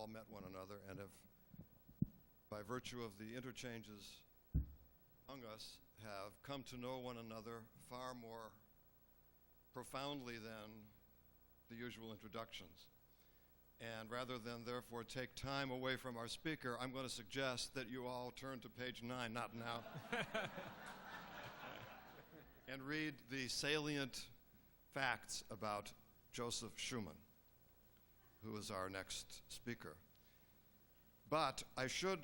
all met one another and have, by virtue of the interchanges among us, have come to know one another far more profoundly than the usual introductions. And rather than therefore take time away from our speaker, I'm going to suggest that you all turn to page 9, not now, and read the salient facts about Joseph Chuman, who is our next speaker. But I should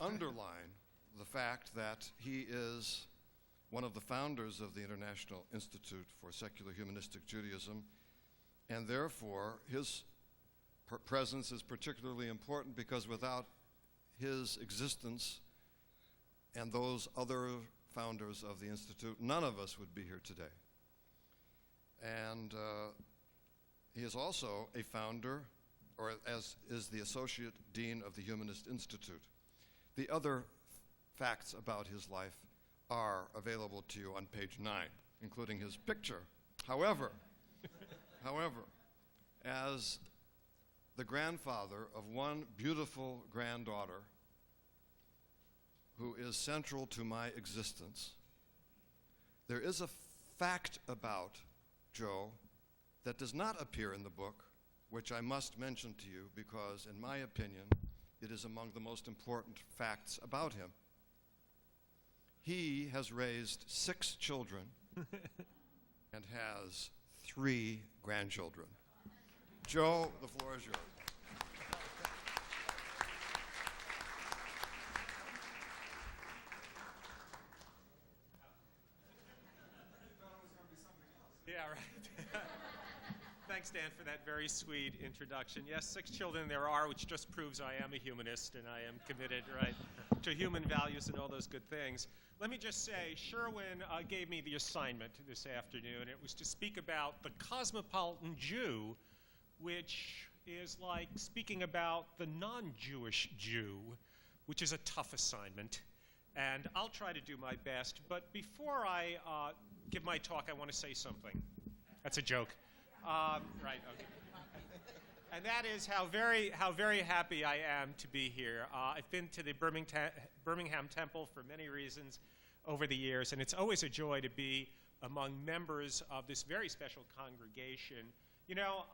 underline the fact that he is one of the founders of the International Institute for Secular Humanistic Judaism, and therefore his presence is particularly important because without his existence and those other founders of the Institute, none of us would be here today. And he is also a founder, or as is the Associate Dean of the Humanist Institute. The other facts about his life are available to you on page 9, including his picture. However, as the grandfather of one beautiful granddaughter who is central to my existence, there is a fact about Joe that does not appear in the book, which I must mention to you because, in my opinion, it is among the most important facts about him. He has raised 6 children and has 3 grandchildren. Joe, the floor is yours. Yeah, right. Thanks, Dan, for that very sweet introduction. Yes, 6 children there are, which just proves I am a humanist and I am committed, right, to human values and all those good things. Let me just say, Sherwin gave me the assignment this afternoon. It was to speak about the cosmopolitan Jew, which is like speaking about the non-Jewish Jew, which is a tough assignment. And I'll try to do my best. But before I give my talk, I want to say something. That's a joke. Right, okay. And that is how very happy I am to be here. I've been to the Birmingham Temple for many reasons over the years, and it's always a joy to be among members of this very special congregation. You know,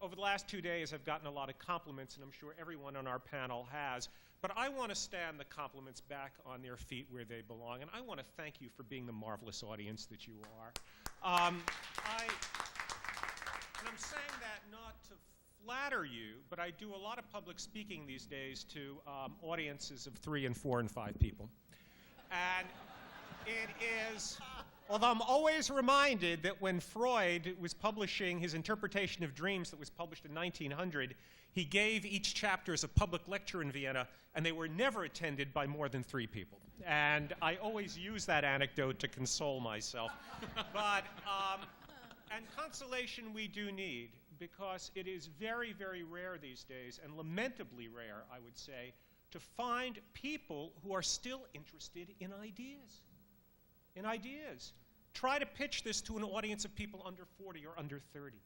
over the last 2 days, I've gotten a lot of compliments, and I'm sure everyone on our panel has. But I want to stand the compliments back on their feet where they belong, and I want to thank you for being the marvelous audience that you are. And I'm saying that not to flatter you, but I do a lot of public speaking these days to audiences of 3 and 4 and 5 people. And it is, although I'm always reminded that when Freud was publishing his interpretation of dreams that was published in 1900, he gave each chapter as a public lecture in Vienna, and they were never attended by more than 3 people. And I always use that anecdote to console myself. But, and consolation we do need, because it is very, very rare these days, and lamentably rare, I would say, to find people who are still interested in ideas. In ideas. Try to pitch this to an audience of people under 40 or under 30.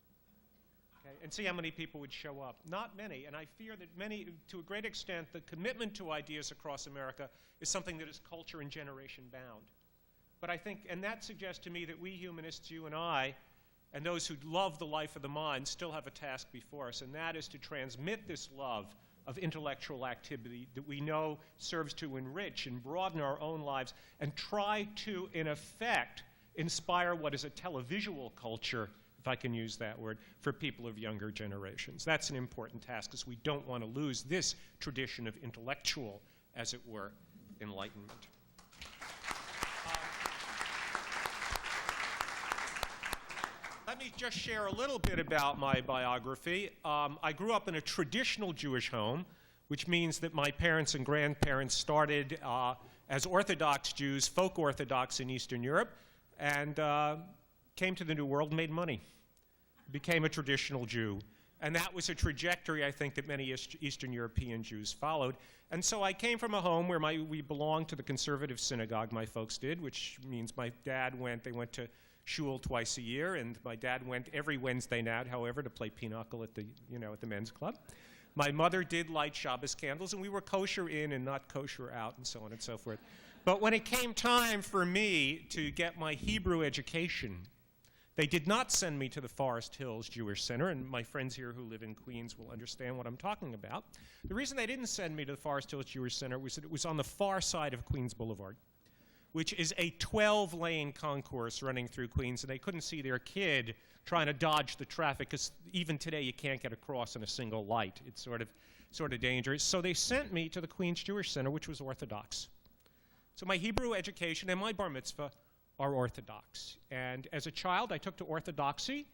Okay? And see how many people would show up. Not many, and I fear that many, to a great extent, the commitment to ideas across America is something that is culture and generation bound. But I think, and that suggests to me that we humanists, you and I, and those who love the life of the mind still have a task before us, and that is to transmit this love of intellectual activity that we know serves to enrich and broaden our own lives, and try to, in effect, inspire what is a televisual culture, if I can use that word, for people of younger generations. That's an important task, because we don't want to lose this tradition of intellectual, as it were, enlightenment. Let me just share a little bit about my biography. I grew up in a traditional Jewish home, which means that my parents and grandparents started as Orthodox Jews, folk Orthodox in Eastern Europe, and came to the New World and made money. Became a traditional Jew. And that was a trajectory, I think, that many Eastern European Jews followed. And so I came from a home where we belonged to the conservative synagogue, my folks did, which means my dad they went to shul twice a year, and my dad went every Wednesday night, however, to play pinochle at the men's club. My mother did light Shabbos candles, and we were kosher in and not kosher out, and so on and so forth. But when it came time for me to get my Hebrew education, they did not send me to the Forest Hills Jewish Center, and my friends here who live in Queens will understand what I'm talking about. The reason they didn't send me to the Forest Hills Jewish Center was that it was on the far side of Queens Boulevard, which is a 12-lane concourse running through Queens, and they couldn't see their kid trying to dodge the traffic, because even today you can't get across in a single light. It's sort of dangerous. So they sent me to the Queens Jewish Center, which was Orthodox. So my Hebrew education and my bar mitzvah are Orthodox. And as a child, I took to Orthodoxy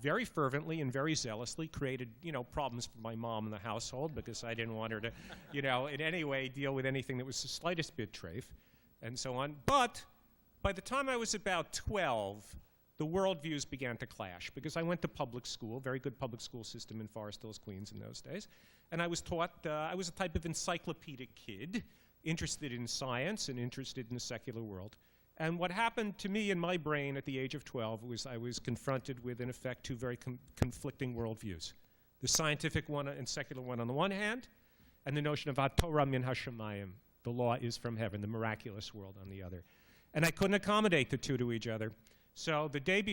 very fervently and very zealously, created, problems for my mom in the household because I didn't want her to, in any way deal with anything that was the slightest bit treif, and so on. But by the time I was about 12, the worldviews began to clash, because I went to public school, very good public school system in Forest Hills, Queens in those days, and I was taught, I was a type of encyclopedic kid, interested in science and interested in the secular world. And what happened to me in my brain at the age of 12 was I was confronted with, in effect, two very conflicting worldviews. The scientific one and secular one on the one hand, and the notion of Torah min hashamayim, the law is from heaven, the miraculous world on the other. And I couldn't accommodate the two to each other. So the day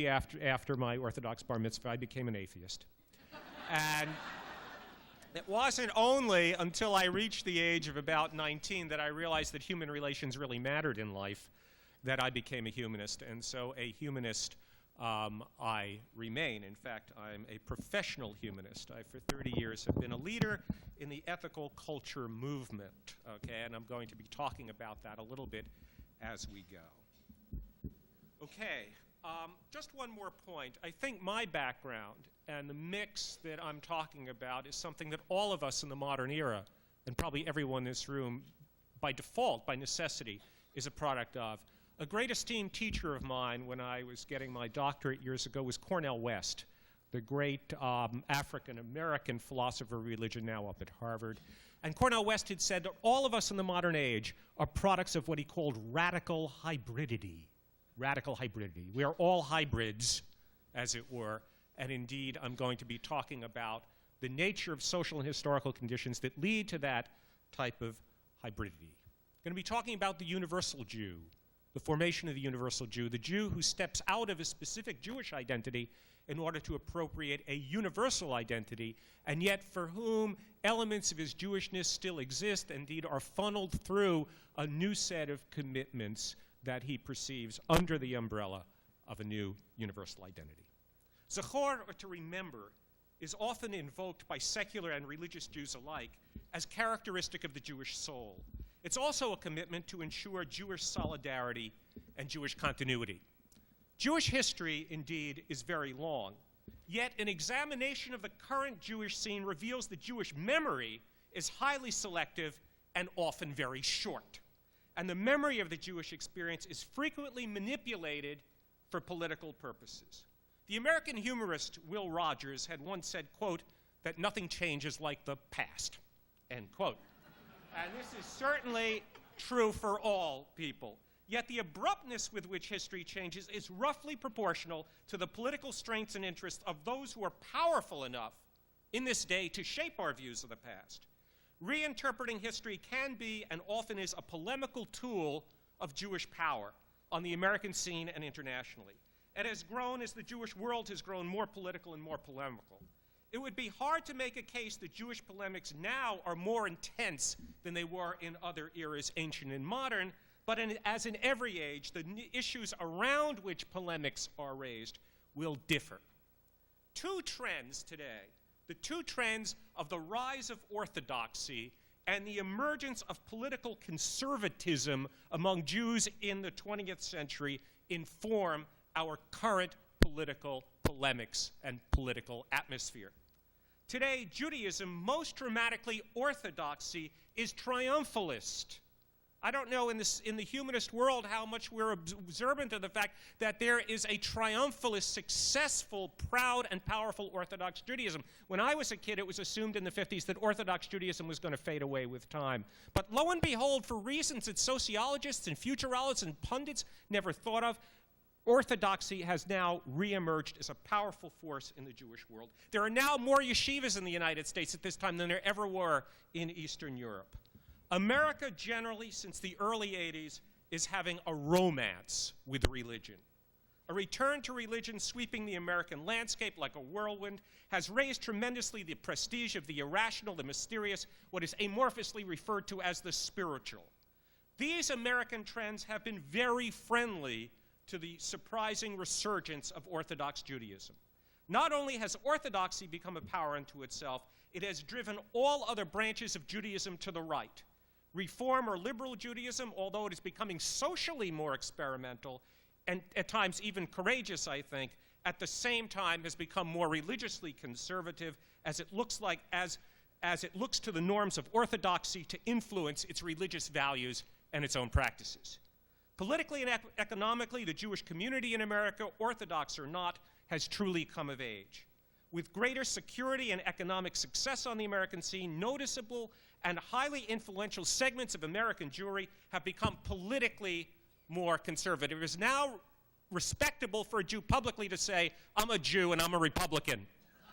after my Orthodox bar mitzvah, I became an atheist. And it wasn't only until I reached the age of about 19 that I realized that human relations really mattered in life that I became a humanist. And so a humanist I remain. In fact, I'm a professional humanist. I, for 30 years, have been a leader in the ethical culture movement, okay? And I'm going to be talking about that a little bit as we go. Okay, just one more point. I think my background and the mix that I'm talking about is something that all of us in the modern era, and probably everyone in this room, by default, by necessity, is a product of. A great esteemed teacher of mine when I was getting my doctorate years ago was Cornel West, the great African-American philosopher of religion, now up at Harvard. And Cornel West had said that all of us in the modern age are products of what he called radical hybridity. Radical hybridity. We are all hybrids, as it were, and indeed I'm going to be talking about the nature of social and historical conditions that lead to that type of hybridity. I'm going to be talking about the universal Jew, the formation of the universal Jew, the Jew who steps out of a specific Jewish identity in order to appropriate a universal identity, and yet for whom elements of his Jewishness still exist, indeed are funneled through a new set of commitments that he perceives under the umbrella of a new universal identity. Zachor, or to remember, is often invoked by secular and religious Jews alike as characteristic of the Jewish soul. It's also a commitment to ensure Jewish solidarity and Jewish continuity. Jewish history, indeed, is very long, yet an examination of the current Jewish scene reveals that Jewish memory is highly selective and often very short. And the memory of the Jewish experience is frequently manipulated for political purposes. The American humorist Will Rogers had once said, quote, that nothing changes like the past, end quote. And this is certainly true for all people. Yet the abruptness with which history changes is roughly proportional to the political strengths and interests of those who are powerful enough in this day to shape our views of the past. Reinterpreting history can be and often is a polemical tool of Jewish power on the American scene and internationally. It has grown as the Jewish world has grown more political and more polemical. It would be hard to make a case that Jewish polemics now are more intense than they were in other eras, ancient and modern, but as in every age, the issues around which polemics are raised will differ. Two trends today, the two trends of the rise of orthodoxy and the emergence of political conservatism among Jews in the 20th century, inform our current political polemics and political atmosphere. Today, Judaism, most dramatically orthodoxy, is triumphalist. I don't know in the humanist world how much we're observant of the fact that there is a triumphalist, successful, proud, and powerful Orthodox Judaism. When I was a kid, it was assumed in the 50s that Orthodox Judaism was going to fade away with time. But lo and behold, for reasons that sociologists and futurologists and pundits never thought of, Orthodoxy has now reemerged as a powerful force in the Jewish world. There are now more yeshivas in the United States at this time than there ever were in Eastern Europe. America generally, since the early 80s, is having a romance with religion. A return to religion sweeping the American landscape like a whirlwind has raised tremendously the prestige of the irrational, the mysterious, what is amorphously referred to as the spiritual. These American trends have been very friendly to the surprising resurgence of Orthodox Judaism. Not only has Orthodoxy become a power unto itself, it has driven all other branches of Judaism to the right. Reform or liberal Judaism, although it is becoming socially more experimental, and at times even courageous, I think, at the same time has become more religiously conservative as it looks to the norms of orthodoxy to influence its religious values and its own practices. Politically and economically, the Jewish community in America, Orthodox or not, has truly come of age. With greater security and economic success on the American scene, noticeable and highly influential segments of American Jewry have become politically more conservative. It is now respectable for a Jew publicly to say, I'm a Jew and I'm a Republican.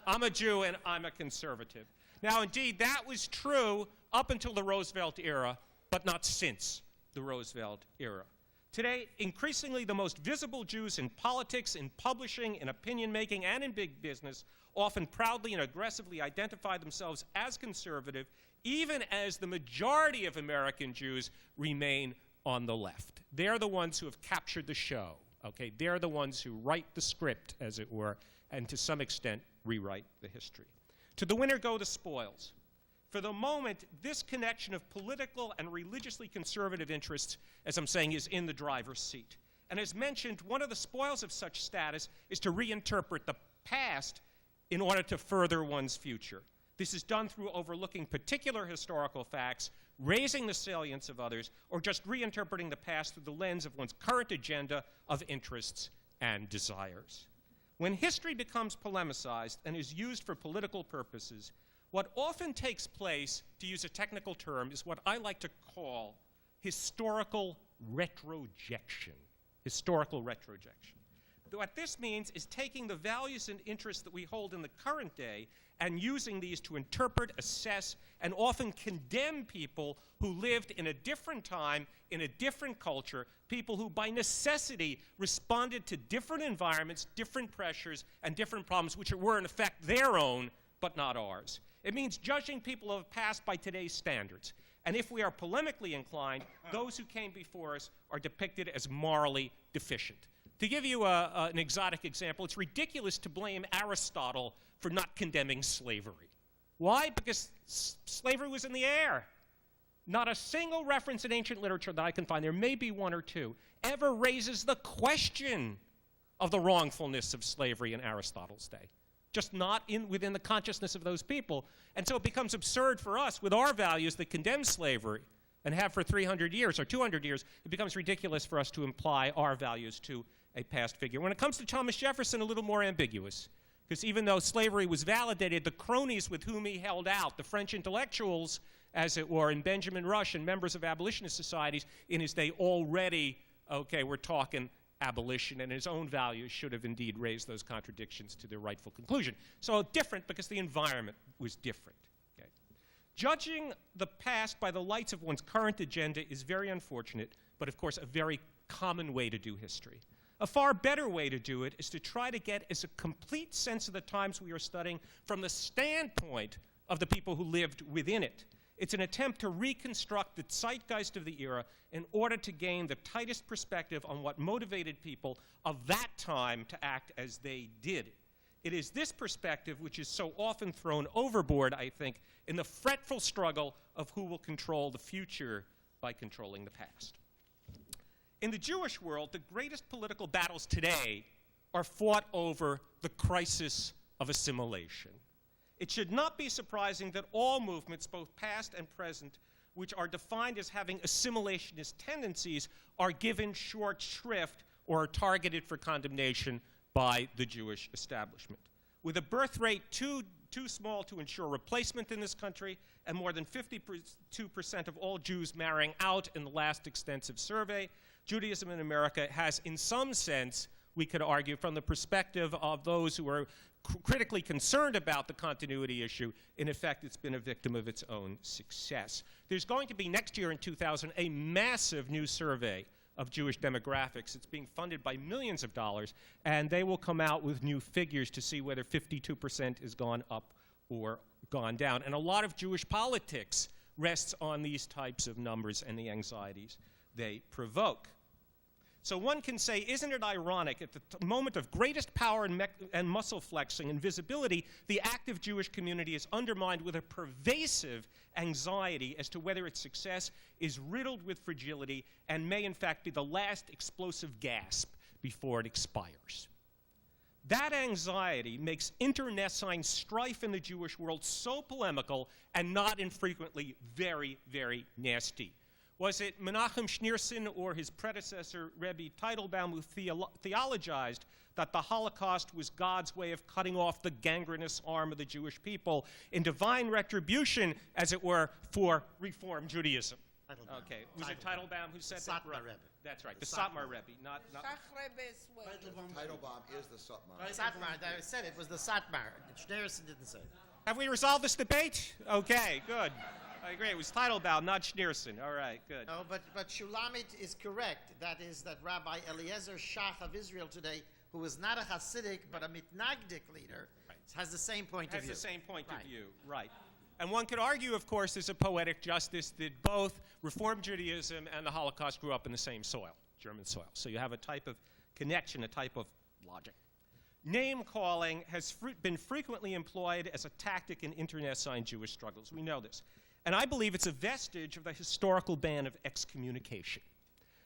I'm a Jew and I'm a conservative. Now, indeed, that was true up until the Roosevelt era, but not since the Roosevelt era. Today, increasingly, the most visible Jews in politics, in publishing, in opinion-making, and in big business often proudly and aggressively identify themselves as conservative, even as the majority of American Jews remain on the left. They're the ones who have captured the show, okay? They're the ones who write the script, as it were, and to some extent rewrite the history. To the winner go the spoils. For the moment, this connection of political and religiously conservative interests, as I'm saying, is in the driver's seat. And as mentioned, one of the spoils of such status is to reinterpret the past in order to further one's future. This is done through overlooking particular historical facts, raising the salience of others, or just reinterpreting the past through the lens of one's current agenda of interests and desires. When history becomes polemicized and is used for political purposes, what often takes place, to use a technical term, is what I like to call historical retrojection. Historical retrojection. What this means is taking the values and interests that we hold in the current day and using these to interpret, assess, and often condemn people who lived in a different time, in a different culture, people who by necessity responded to different environments, different pressures, and different problems which were in effect their own, but not ours. It means judging people of the past by today's standards. And if we are polemically inclined, those who came before us are depicted as morally deficient. To give you an exotic example, it's ridiculous to blame Aristotle for not condemning slavery. Why? Because slavery was in the air. Not a single reference in ancient literature that I can find, there may be one or two, ever raises the question of the wrongfulness of slavery in Aristotle's day. Just not within the consciousness of those people. And so it becomes absurd for us, with our values that condemn slavery, and have for 300 years or 200 years, it becomes ridiculous for us to imply our values to a past figure. When it comes to Thomas Jefferson, a little more ambiguous. Because even though slavery was validated, the cronies with whom he held out, the French intellectuals, as it were, and Benjamin Rush and members of abolitionist societies in his day already, okay, we're talking abolition, and his own values should have indeed raised those contradictions to their rightful conclusion. So different because the environment was different. Okay? Judging the past by the lights of one's current agenda is very unfortunate, but of course a very common way to do history. A far better way to do it is to try to get as a complete sense of the times we are studying from the standpoint of the people who lived within it. It's an attempt to reconstruct the zeitgeist of the era in order to gain the tightest perspective on what motivated people of that time to act as they did. It is this perspective which is so often thrown overboard, I think, in the fretful struggle of who will control the future by controlling the past. In the Jewish world, the greatest political battles today are fought over the crisis of assimilation. It should not be surprising that all movements, both past and present, which are defined as having assimilationist tendencies, are given short shrift or are targeted for condemnation by the Jewish establishment. With a birth rate too small to ensure replacement in this country, and more than 52% of all Jews marrying out in the last extensive survey, Judaism in America has, in some sense, we could argue, from the perspective of those who are critically concerned about the continuity issue, in effect, it's been a victim of its own success. There's going to be next year in 2000 a massive new survey of Jewish demographics. It's being funded by millions of dollars, and they will come out with new figures to see whether 52% has gone up or gone down. And a lot of Jewish politics rests on these types of numbers and the anxieties they provoke. So one can say, isn't it ironic, at the moment of greatest power and muscle flexing and visibility, the active Jewish community is undermined with a pervasive anxiety as to whether its success is riddled with fragility and may in fact be the last explosive gasp before it expires. That anxiety makes internecine strife in the Jewish world so polemical and not infrequently very, very nasty. Was it Menachem Schneerson or his predecessor, Rebbe Teitelbaum, who theologized that the Holocaust was God's way of cutting off the gangrenous arm of the Jewish people in divine retribution, as it were, for Reform Judaism? Teitelbaum. Okay. Was it Teitelbaum who said that? Satmar Rebbe. That's right. The Satmar Rebbe, not Teitelbaum is the Satmar. Satmar, I said it was the Satmar. Schneerson didn't say it. Have we resolved this debate? Okay, good. I agree. It was Teitelbaum, not Schneerson. All right, good. No, but Shulamit is correct. That is that Rabbi Eliezer Shach of Israel today, who is not a Hasidic but a Mitnagdic leader, has the same point of view. Has the same point of view, right. And one could argue, of course, there's a poetic justice that both Reform Judaism and the Holocaust grew up in the same soil, German soil. So you have a type of connection, a type of logic. Name-calling has been frequently employed as a tactic in internecine Jewish struggles. We know this. And I believe it's a vestige of the historical ban of excommunication,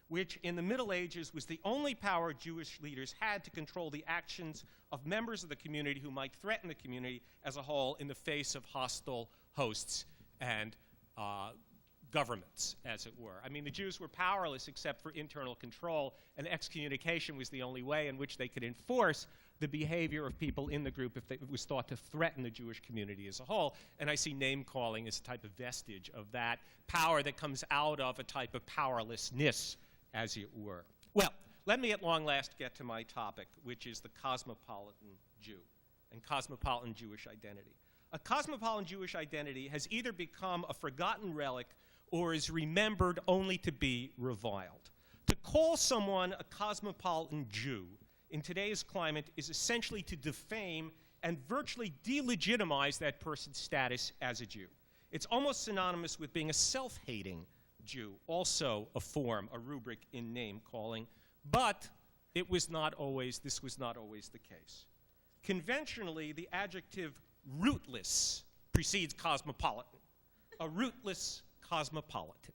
which in the Middle Ages was the only power Jewish leaders had to control the actions of members of the community who might threaten the community as a whole in the face of hostile hosts and governments, as it were. I mean, the Jews were powerless except for internal control, and excommunication was the only way in which they could enforce the behavior of people in the group if it was thought to threaten the Jewish community as a whole. And I see name-calling as a type of vestige of that power that comes out of a type of powerlessness, as it were. Well, let me at long last get to my topic, which is the cosmopolitan Jew and cosmopolitan Jewish identity. A cosmopolitan Jewish identity has either become a forgotten relic or is remembered only to be reviled. To call someone a cosmopolitan Jew in today's climate is essentially to defame and virtually delegitimize that person's status as a Jew. It's almost synonymous with being a self-hating Jew, also a form, a rubric in name-calling, but this was not always the case. Conventionally, the adjective rootless precedes cosmopolitan, a rootless cosmopolitan.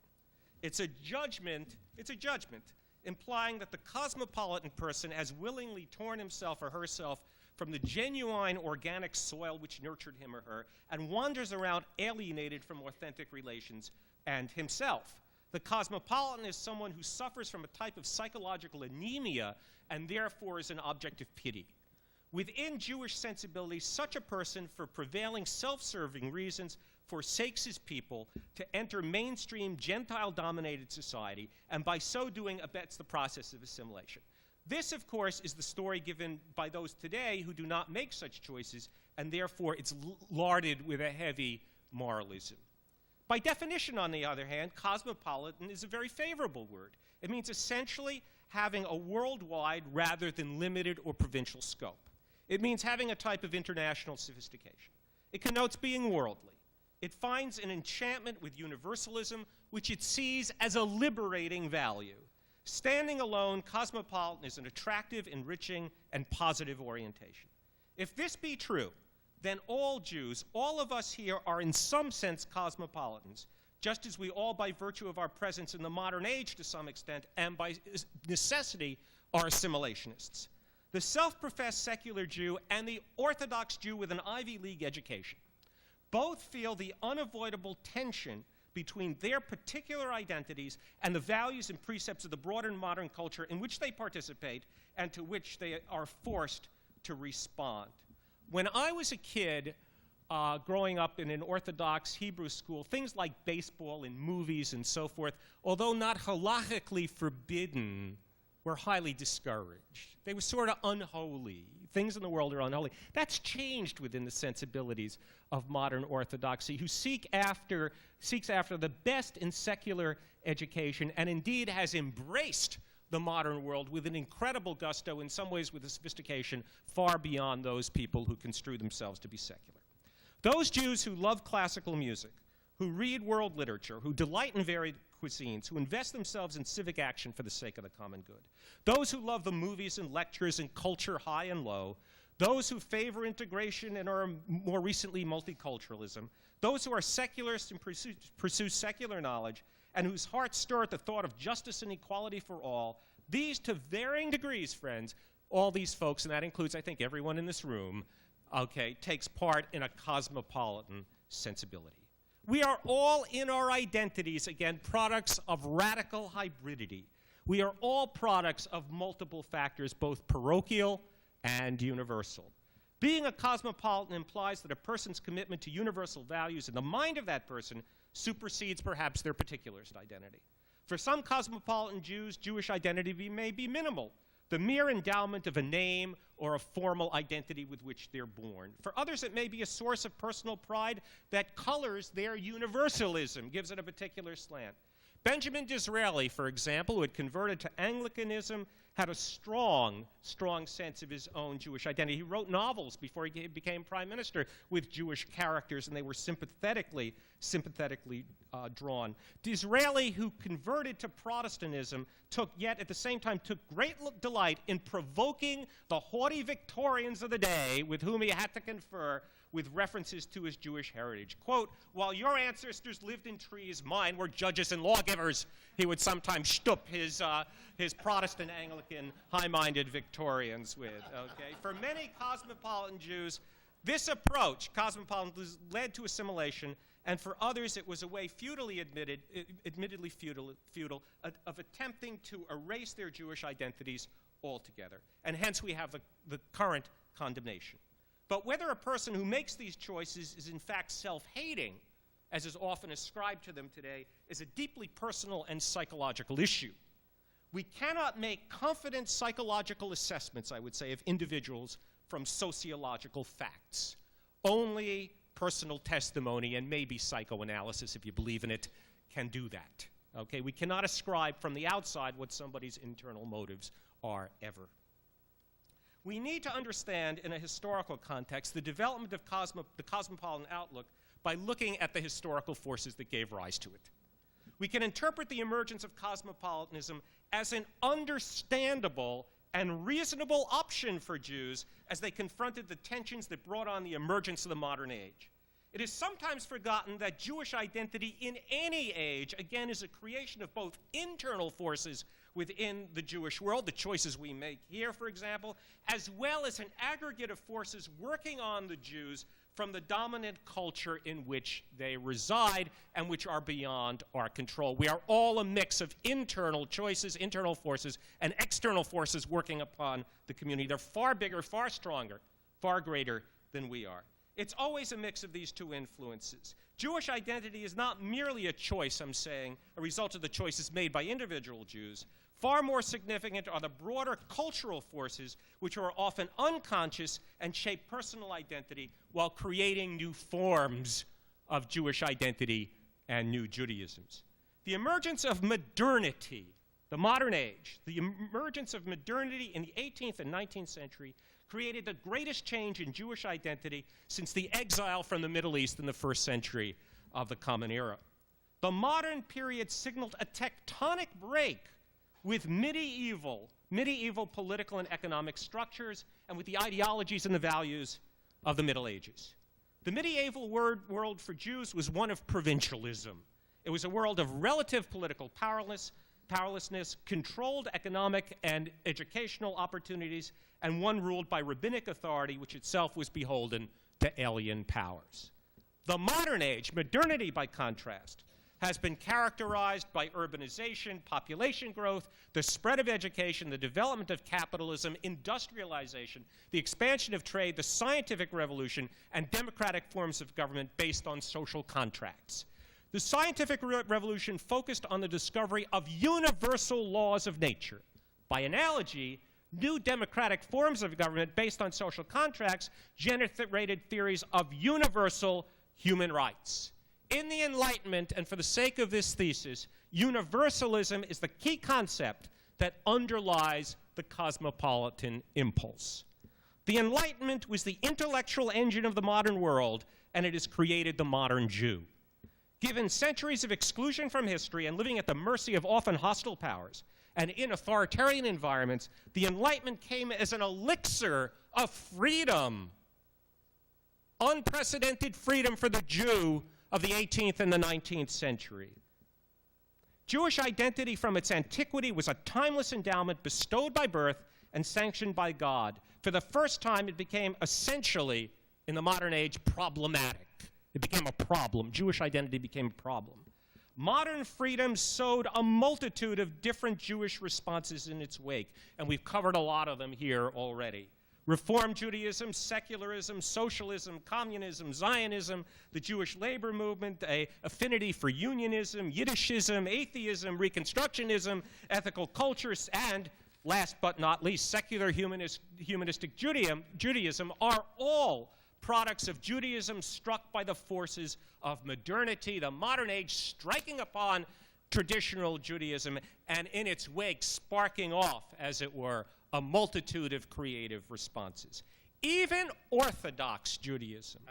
It's a judgment implying that the cosmopolitan person has willingly torn himself or herself from the genuine organic soil which nurtured him or her and wanders around alienated from authentic relations and himself. The cosmopolitan is someone who suffers from a type of psychological anemia and therefore is an object of pity. Within Jewish sensibilities, such a person, for prevailing self-serving reasons, forsakes his people to enter mainstream Gentile-dominated society, and by so doing abets the process of assimilation. This, of course, is the story given by those today who do not make such choices, and therefore it's larded with a heavy moralism. By definition, on the other hand, cosmopolitan is a very favorable word. It means essentially having a worldwide rather than limited or provincial scope. It means having a type of international sophistication. It connotes being worldly. It finds an enchantment with universalism, which it sees as a liberating value. Standing alone, cosmopolitan is an attractive, enriching, and positive orientation. If this be true, then all Jews, all of us here, are in some sense cosmopolitans, just as we all, by virtue of our presence in the modern age to some extent, and by necessity, are assimilationists. The self-professed secular Jew and the Orthodox Jew with an Ivy League education both feel the unavoidable tension between their particular identities and the values and precepts of the broader modern culture in which they participate and to which they are forced to respond. When I was a kid, growing up in an Orthodox Hebrew school, things like baseball and movies and so forth, although not halachically forbidden, were highly discouraged. They were sort of unholy. Things in the world are unholy. That's changed within the sensibilities of modern orthodoxy, who seeks after the best in secular education, and indeed has embraced the modern world with an incredible gusto, in some ways with a sophistication far beyond those people who construe themselves to be secular. Those Jews who love classical music, who read world literature, who delight in varied cuisines, who invest themselves in civic action for the sake of the common good. Those who love the movies and lectures and culture high and low. Those who favor integration and are more recently multiculturalism. Those who are secularists and pursue secular knowledge and whose hearts stir at the thought of justice and equality for all. These, to varying degrees, friends, all these folks, and that includes, I think, everyone in this room, okay, takes part in a cosmopolitan sensibility. We are all in our identities, again, products of radical hybridity. We are all products of multiple factors, both parochial and universal. Being a cosmopolitan implies that a person's commitment to universal values in the mind of that person supersedes perhaps their particularist identity. For some cosmopolitan Jews, Jewish identity may be minimal, the mere endowment of a name or a formal identity with which they're born. For others, it may be a source of personal pride that colors their universalism, gives it a particular slant. Benjamin Disraeli, for example, who had converted to Anglicanism, had a strong sense of his own Jewish identity. He wrote novels before he became prime minister with Jewish characters, and they were sympathetically drawn. Disraeli, who converted to Protestantism, yet at the same time took great delight in provoking the haughty Victorians of the day with whom he had to confer with references to his Jewish heritage. Quote, "While your ancestors lived in trees, mine were judges and lawgivers," he would sometimes shtup his Protestant Anglican high-minded Victorians with. Okay? For many cosmopolitan Jews, this approach, cosmopolitan, led to assimilation, and for others it was a way admittedly futile, of attempting to erase their Jewish identities altogether. And hence we have the current condemnation. But whether a person who makes these choices is in fact self-hating, as is often ascribed to them today, is a deeply personal and psychological issue. We cannot make confident psychological assessments, I would say, of individuals from sociological facts. Only personal testimony and maybe psychoanalysis, if you believe in it, can do that. Okay? We cannot ascribe from the outside what somebody's internal motives are ever. We need to understand, in a historical context, the development of the cosmopolitan outlook by looking at the historical forces that gave rise to it. We can interpret the emergence of cosmopolitanism as an understandable and reasonable option for Jews as they confronted the tensions that brought on the emergence of the modern age. It is sometimes forgotten that Jewish identity in any age, again, is a creation of both internal forces within the Jewish world, the choices we make here, for example, as well as an aggregate of forces working on the Jews from the dominant culture in which they reside and which are beyond our control. We are all a mix of internal choices, internal forces, and external forces working upon the community. They're far bigger, far stronger, far greater than we are. It's always a mix of these two influences. Jewish identity is not merely a choice, I'm saying, a result of the choices made by individual Jews. Far more significant are the broader cultural forces which are often unconscious and shape personal identity while creating new forms of Jewish identity and new Judaisms. The emergence of modernity, the modern age, the emergence of modernity in the 18th and 19th century created the greatest change in Jewish identity since the exile from the Middle East in the first century of the Common Era. The modern period signaled a tectonic break with medieval political and economic structures and with the ideologies and the values of the Middle Ages. The medieval world for Jews was one of provincialism. It was a world of relative political powerlessness, controlled economic and educational opportunities, and one ruled by rabbinic authority, which itself was beholden to alien powers. The modern age, modernity by contrast, has been characterized by urbanization, population growth, the spread of education, the development of capitalism, industrialization, the expansion of trade, the scientific revolution, and democratic forms of government based on social contracts. The scientific revolution focused on the discovery of universal laws of nature, By analogy, new democratic forms of government based on social contracts generated theories of universal human rights. In the Enlightenment, and for the sake of this thesis, universalism is the key concept that underlies the cosmopolitan impulse. The Enlightenment was the intellectual engine of the modern world, and it has created the modern Jew. Given centuries of exclusion from history and living at the mercy of often hostile powers, and in authoritarian environments, the Enlightenment came as an elixir of freedom. Unprecedented freedom for the Jew of the 18th and the 19th century. Jewish identity from its antiquity was a timeless endowment bestowed by birth and sanctioned by God. For the first time, it became essentially, in the modern age, problematic. It became a problem. Jewish identity became a problem. Modern freedom sowed a multitude of different Jewish responses in its wake, and we've covered a lot of them here already. Reform Judaism, secularism, socialism, communism, Zionism, the Jewish labor movement, an affinity for unionism, Yiddishism, atheism, Reconstructionism, ethical cultures, and, last but not least, secular humanistic Judaism are all products of Judaism struck by the forces of modernity, the modern age striking upon traditional Judaism, and in its wake sparking off, as it were, a multitude of creative responses. Even Orthodox Judaism,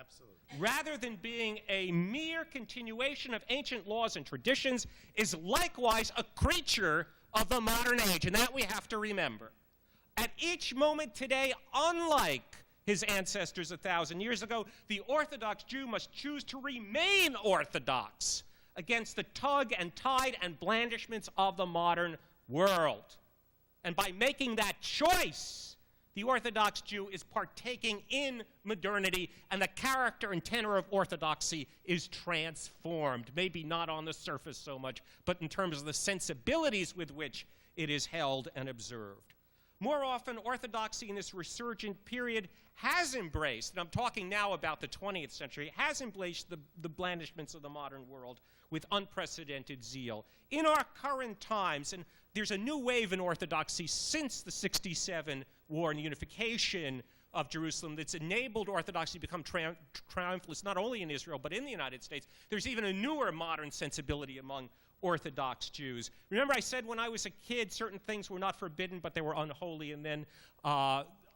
rather than being a mere continuation of ancient laws and traditions, is likewise a creature of the modern age, and that we have to remember. At each moment today, unlike his ancestors 1,000 years ago, the Orthodox Jew must choose to remain Orthodox against the tug and tide and blandishments of the modern world. And by making that choice, the Orthodox Jew is partaking in modernity, and the character and tenor of orthodoxy is transformed. Maybe not on the surface so much, but in terms of the sensibilities with which it is held and observed. More often, orthodoxy in this resurgent period has embraced, and I'm talking now about the 20th century, has embraced the blandishments of the modern world with unprecedented zeal. In our current times, and there's a new wave in orthodoxy since the 67 war and unification of Jerusalem that's enabled orthodoxy to become triumphalist not only in Israel but in the United States. There's even a newer modern sensibility among Orthodox Jews. Remember I said when I was a kid certain things were not forbidden but they were unholy and then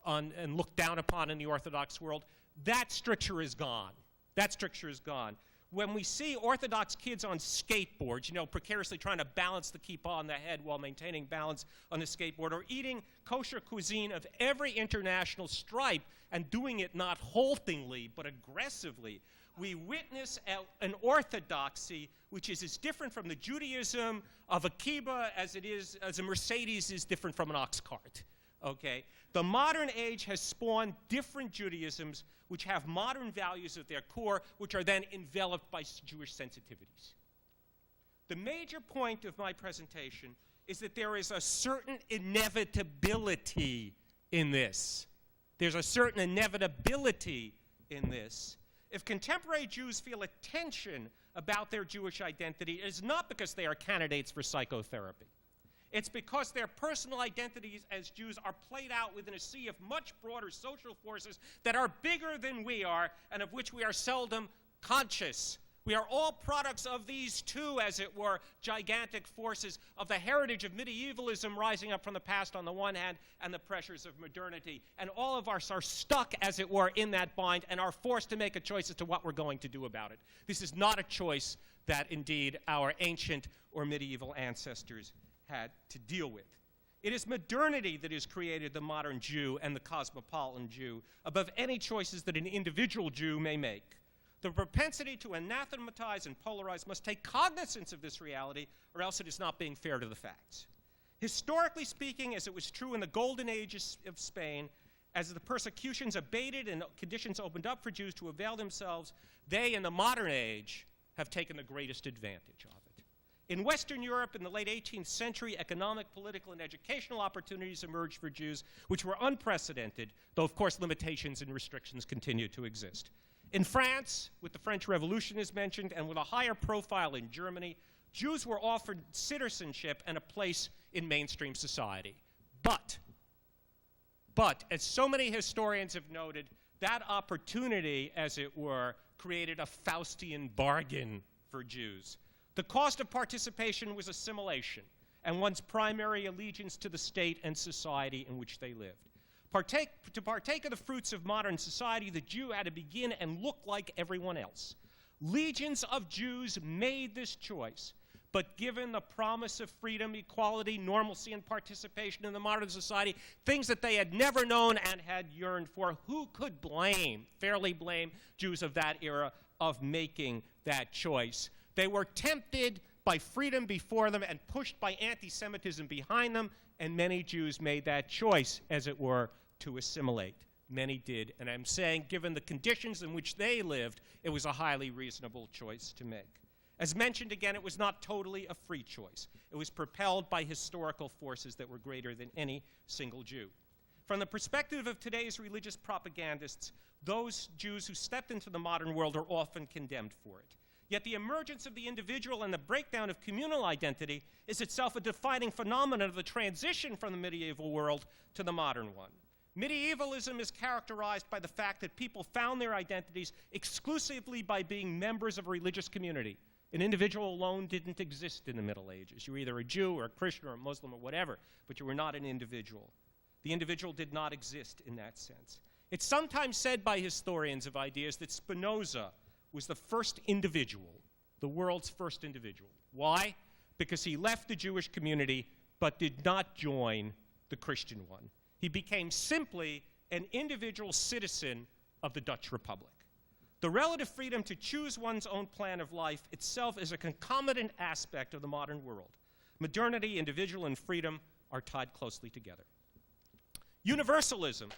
and looked down upon in the Orthodox world? That stricture is gone. That stricture is gone. When we see Orthodox kids on skateboards, you know, precariously trying to balance the kippah on the head while maintaining balance on the skateboard, or eating kosher cuisine of every international stripe and doing it not haltingly but aggressively, we witness an orthodoxy which is as different from the Judaism of a kibbah as a Mercedes is different from an ox cart. Okay? The modern age has spawned different Judaisms which have modern values at their core, which are then enveloped by Jewish sensitivities. The major point of my presentation is that there is a certain inevitability in this. There's a certain inevitability in this. If contemporary Jews feel a tension about their Jewish identity, it is not because they are candidates for psychotherapy. It's because their personal identities as Jews are played out within a sea of much broader social forces that are bigger than we are and of which we are seldom conscious. We are all products of these two, as it were, gigantic forces of the heritage of medievalism rising up from the past on the one hand and the pressures of modernity. And all of us are stuck, as it were, in that bind and are forced to make a choice as to what we're going to do about it. This is not a choice that, indeed, our ancient or medieval ancestors had to deal with. It is modernity that has created the modern Jew and the cosmopolitan Jew above any choices that an individual Jew may make. The propensity to anathematize and polarize must take cognizance of this reality, or else it is not being fair to the facts. Historically speaking, as it was true in the golden ages of Spain, as the persecutions abated and conditions opened up for Jews to avail themselves, they in the modern age have taken the greatest advantage of it. In Western Europe in the late 18th century, economic, political, and educational opportunities emerged for Jews, which were unprecedented, though of course limitations and restrictions continue to exist. In France, with the French Revolution as mentioned, and with a higher profile in Germany, Jews were offered citizenship and a place in mainstream society. But, as so many historians have noted, that opportunity, as it were, created a Faustian bargain for Jews. The cost of participation was assimilation and one's primary allegiance to the state and society in which they lived. To partake of the fruits of modern society, the Jew had to begin and look like everyone else. Legions of Jews made this choice, but given the promise of freedom, equality, normalcy, and participation in the modern society, things that they had never known and had yearned for, who could fairly blame Jews of that era of making that choice? They were tempted by freedom before them and pushed by anti-Semitism behind them, and many Jews made that choice, as it were, to assimilate. Many did, and I'm saying, given the conditions in which they lived, it was a highly reasonable choice to make. As mentioned again, it was not totally a free choice. It was propelled by historical forces that were greater than any single Jew. From the perspective of today's religious propagandists, those Jews who stepped into the modern world are often condemned for it. Yet the emergence of the individual and the breakdown of communal identity is itself a defining phenomenon of the transition from the medieval world to the modern one. Medievalism is characterized by the fact that people found their identities exclusively by being members of a religious community. An individual alone didn't exist in the Middle Ages. You were either a Jew or a Christian or a Muslim or whatever, but you were not an individual. The individual did not exist in that sense. It's sometimes said by historians of ideas that Spinoza was the first individual, the world's first individual. Why? Because he left the Jewish community but did not join the Christian one. He became simply an individual citizen of the Dutch Republic. The relative freedom to choose one's own plan of life itself is a concomitant aspect of the modern world. Modernity, individual, and freedom are tied closely together. Universalism,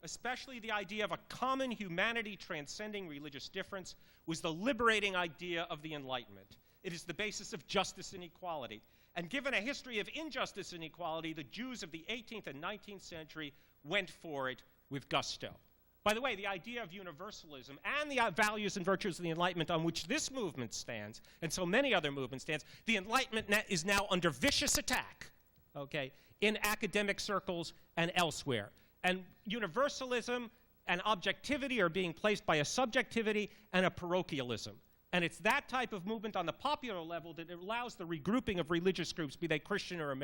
especially the idea of a common humanity transcending religious difference, was the liberating idea of the Enlightenment. It is the basis of justice and equality. And given a history of injustice and inequality, the Jews of the 18th and 19th century went for it with gusto. By the way, the idea of universalism and the values and virtues of the Enlightenment on which this movement stands, and so many other movements stands, the Enlightenment is now under vicious attack, okay, in academic circles and elsewhere. And universalism and objectivity are being placed by a subjectivity and a parochialism. And it's that type of movement on the popular level that allows the regrouping of religious groups, be they Christian or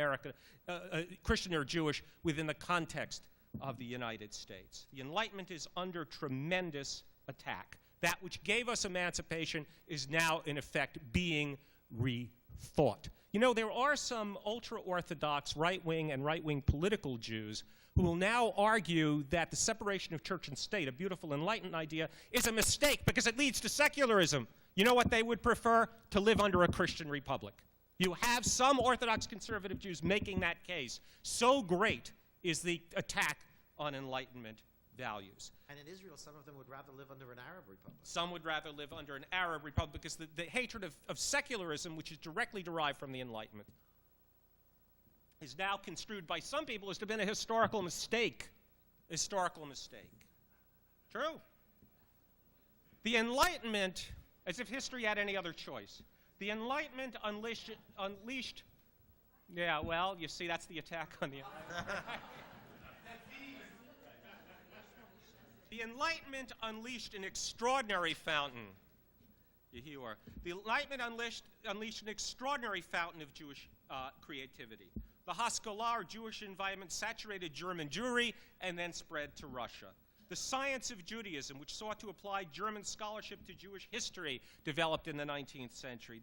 Christian or Jewish, within the context of the United States. The Enlightenment is under tremendous attack. That which gave us emancipation is now, in effect, being rethought. You know, there are some ultra-Orthodox right-wing and right-wing political Jews who will now argue that the separation of church and state, a beautiful Enlightened idea, is a mistake because it leads to secularism. You know what they would prefer? To live under a Christian republic. You have some Orthodox conservative Jews making that case. So great is the attack on Enlightenment values. And in Israel, some of them would rather live under an Arab republic. Some would rather live under an Arab republic because the hatred of secularism, which is directly derived from the Enlightenment, is now construed by some people as to have been a historical mistake. Historical mistake. True. The Enlightenment, as if history had any other choice. The Enlightenment unleashed yeah, well, you see, that's the attack on the The Enlightenment unleashed an extraordinary fountain. You are. The Enlightenment unleashed an extraordinary fountain of Jewish creativity. The Haskalah, or Jewish environment, saturated German Jewry and then spread to Russia. The science of Judaism, which sought to apply German scholarship to Jewish history, developed in the 19th century.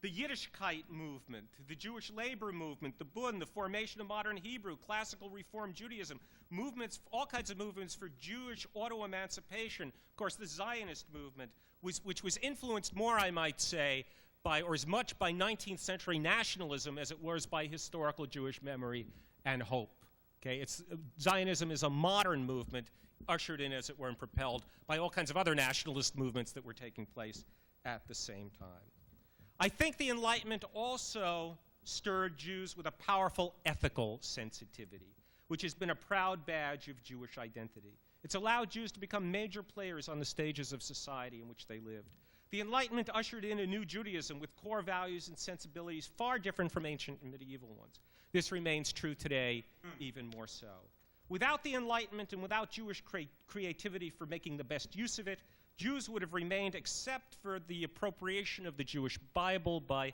The Yiddishkeit movement, the Jewish labor movement, the Bund, the formation of modern Hebrew, classical Reform Judaism, movements, all kinds of movements for Jewish auto-emancipation. Of course, the Zionist movement, which was influenced more, I might say, or as much by 19th century nationalism as it was by historical Jewish memory and hope. Okay, Zionism is a modern movement, ushered in, as it were, and propelled by all kinds of other nationalist movements that were taking place at the same time. I think the Enlightenment also stirred Jews with a powerful ethical sensitivity, which has been a proud badge of Jewish identity. It's allowed Jews to become major players on the stages of society in which they lived. The Enlightenment ushered in a new Judaism with core values and sensibilities far different from ancient and medieval ones. This remains true today even more so. Without the Enlightenment and without Jewish creativity for making the best use of it, Jews would have remained, except for the appropriation of the Jewish Bible by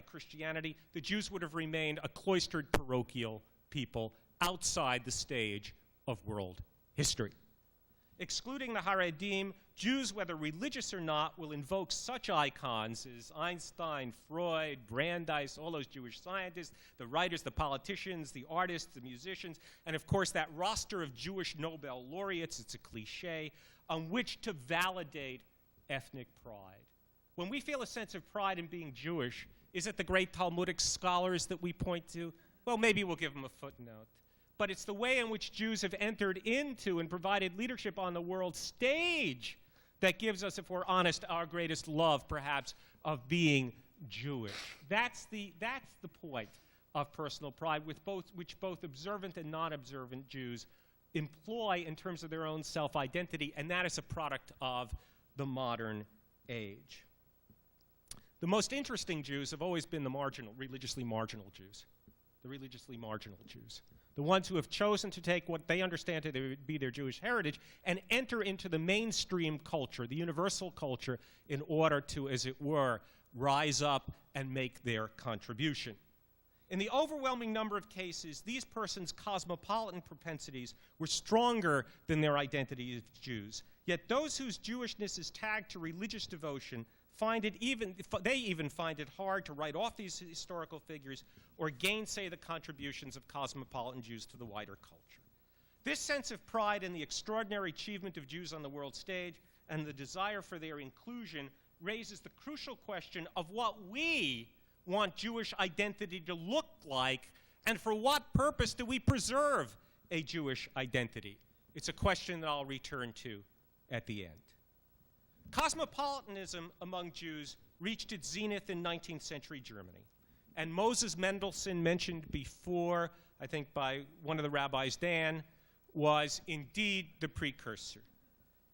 Christianity, the Jews would have remained a cloistered parochial people outside the stage of world history. Excluding the Haredim, Jews, whether religious or not, will invoke such icons as Einstein, Freud, Brandeis, all those Jewish scientists, the writers, the politicians, the artists, the musicians, and of course that roster of Jewish Nobel laureates, it's a cliche, on which to validate ethnic pride. When we feel a sense of pride in being Jewish, is it the great Talmudic scholars that we point to? Well, maybe we'll give them a footnote. But it's the way in which Jews have entered into and provided leadership on the world stage that gives us, if we're honest, our greatest love, perhaps, of being Jewish. That's the point of personal pride, which both observant and non-observant Jews employ in terms of their own self-identity, and that is a product of the modern age. The most interesting Jews have always been the religiously marginal Jews. The religiously marginal Jews. The ones who have chosen to take what they understand to be their Jewish heritage and enter into the mainstream culture, the universal culture, in order to, as it were, rise up and make their contribution. In the overwhelming number of cases, these persons' cosmopolitan propensities were stronger than their identity as Jews. Yet those whose Jewishness is tagged to religious devotion they even find it hard to write off these historical figures or gainsay the contributions of cosmopolitan Jews to the wider culture. This sense of pride in the extraordinary achievement of Jews on the world stage and the desire for their inclusion raises the crucial question of what we want Jewish identity to look like, and for what purpose do we preserve a Jewish identity? It's a question that I'll return to at the end. Cosmopolitanism among Jews reached its zenith in 19th century Germany. And Moses Mendelssohn, mentioned before, I think by one of the rabbis, Dan, was indeed the precursor.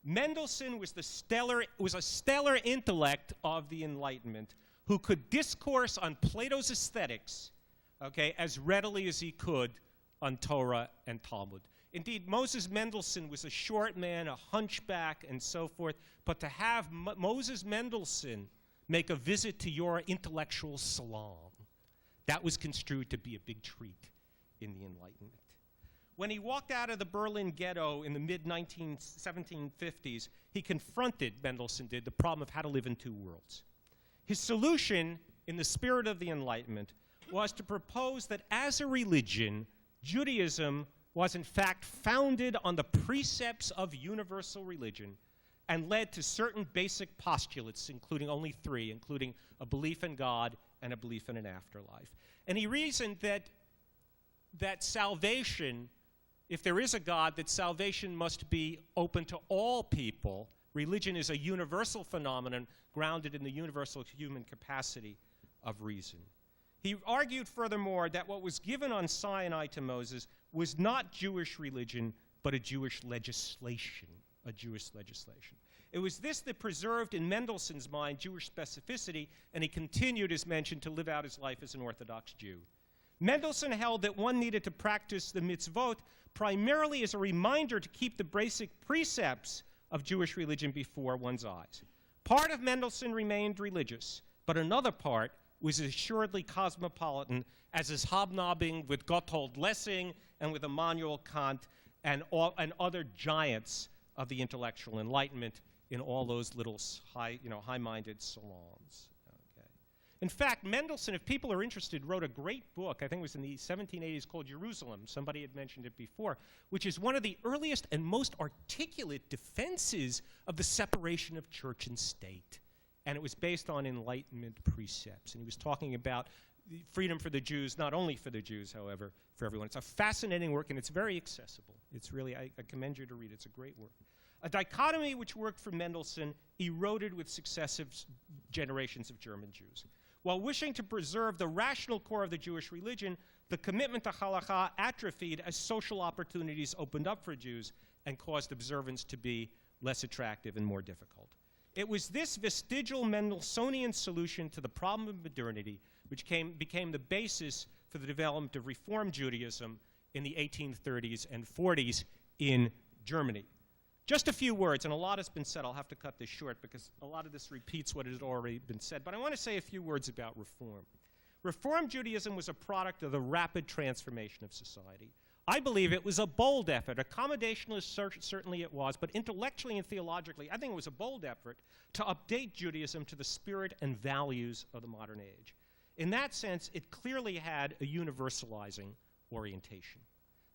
Mendelssohn was a stellar intellect of the Enlightenment who could discourse on Plato's aesthetics, as readily as he could on Torah and Talmud. Indeed, Moses Mendelssohn was a short man, a hunchback, and so forth. But to have Moses Mendelssohn make a visit to your intellectual salon, that was construed to be a big treat in the Enlightenment. When he walked out of the Berlin ghetto in the mid-1750s, he confronted, Mendelssohn did, the problem of how to live in two worlds. His solution, in the spirit of the Enlightenment, was to propose that as a religion, Judaism was in fact founded on the precepts of universal religion and led to certain basic postulates, including only three, including a belief in God and a belief in an afterlife. And he reasoned that salvation, if there is a God, that salvation must be open to all people. Religion is a universal phenomenon grounded in the universal human capacity of reason. He argued furthermore that what was given on Sinai to Moses was not Jewish religion, but a Jewish legislation, It was this that preserved in Mendelssohn's mind Jewish specificity, and he continued, as mentioned, to live out his life as an Orthodox Jew. Mendelssohn held that one needed to practice the mitzvot primarily as a reminder to keep the basic precepts of Jewish religion before one's eyes. Part of Mendelssohn remained religious, but another part was assuredly cosmopolitan, as his hobnobbing with Gotthold Lessing and with Immanuel Kant and other giants of the intellectual Enlightenment in all those little high-minded salons. Okay. In fact, Mendelssohn, if people are interested, wrote a great book, I think it was in the 1780s, called Jerusalem. Somebody had mentioned it before, which is one of the earliest and most articulate defenses of the separation of church and state. And it was based on Enlightenment precepts. And he was talking about freedom for the Jews, not only for the Jews, however, for everyone. It's a fascinating work, and it's very accessible. It's really, I commend you to read it. It's a great work. A dichotomy which worked for Mendelssohn eroded with successive generations of German Jews. While wishing to preserve the rational core of the Jewish religion, the commitment to halakha atrophied as social opportunities opened up for Jews and caused observance to be less attractive and more difficult. It was this vestigial Mendelssohnian solution to the problem of modernity which became the basis for the development of Reform Judaism in the 1830s and 40s in Germany. Just a few words, and a lot has been said. I'll have to cut this short because a lot of this repeats what has already been said. But I want to say a few words about reform. Reform Judaism was a product of the rapid transformation of society. I believe it was a bold effort. Accommodationist, certainly it was, but intellectually and theologically, I think it was a bold effort to update Judaism to the spirit and values of the modern age. In that sense, it clearly had a universalizing orientation.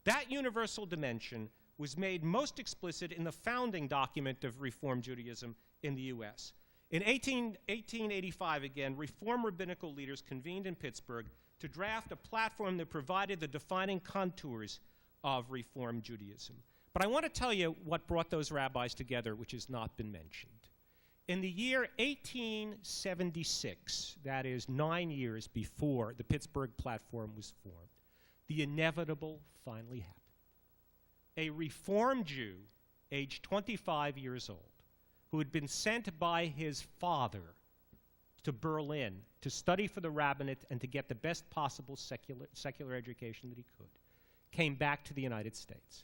That universal dimension was made most explicit in the founding document of Reform Judaism in the U.S. In 1885, again, Reform rabbinical leaders convened in Pittsburgh to draft a platform that provided the defining contours of Reform Judaism. But I want to tell you what brought those rabbis together, which has not been mentioned. In the year 1876, that is 9 years before the Pittsburgh platform was formed, the inevitable finally happened. A Reform Jew, aged 25 years old, who had been sent by his father to Berlin to study for the rabbinate and to get the best possible secular education that he could, came back to the United States.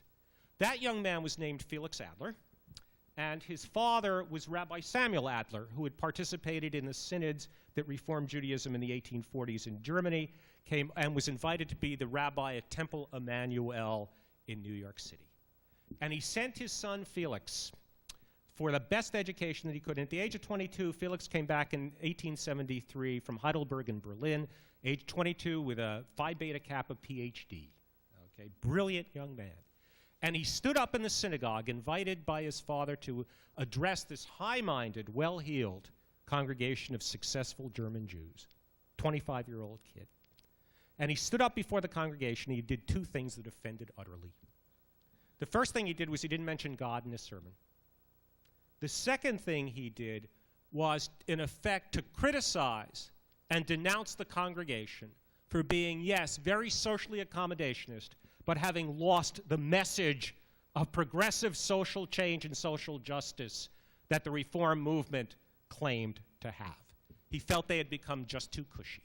That young man was named Felix Adler, and his father was Rabbi Samuel Adler, who had participated in the synods that reformed Judaism in the 1840s in Germany, came and was invited to be the rabbi at Temple Emmanuel in New York City. And he sent his son Felix for the best education that he could. And at the age of 22, Felix came back in 1873 from Heidelberg in Berlin, age 22 with a Phi Beta Kappa PhD. Okay, brilliant young man. And he stood up in the synagogue, invited by his father to address this high-minded, well-heeled congregation of successful German Jews, 25-year-old kid. And he stood up before the congregation, and he did two things that offended utterly. The first thing he did was he didn't mention God in his sermon. The second thing he did was, in effect, to criticize and denounce the congregation for being, yes, very socially accommodationist, but having lost the message of progressive social change and social justice that the Reform movement claimed to have. He felt they had become just too cushy.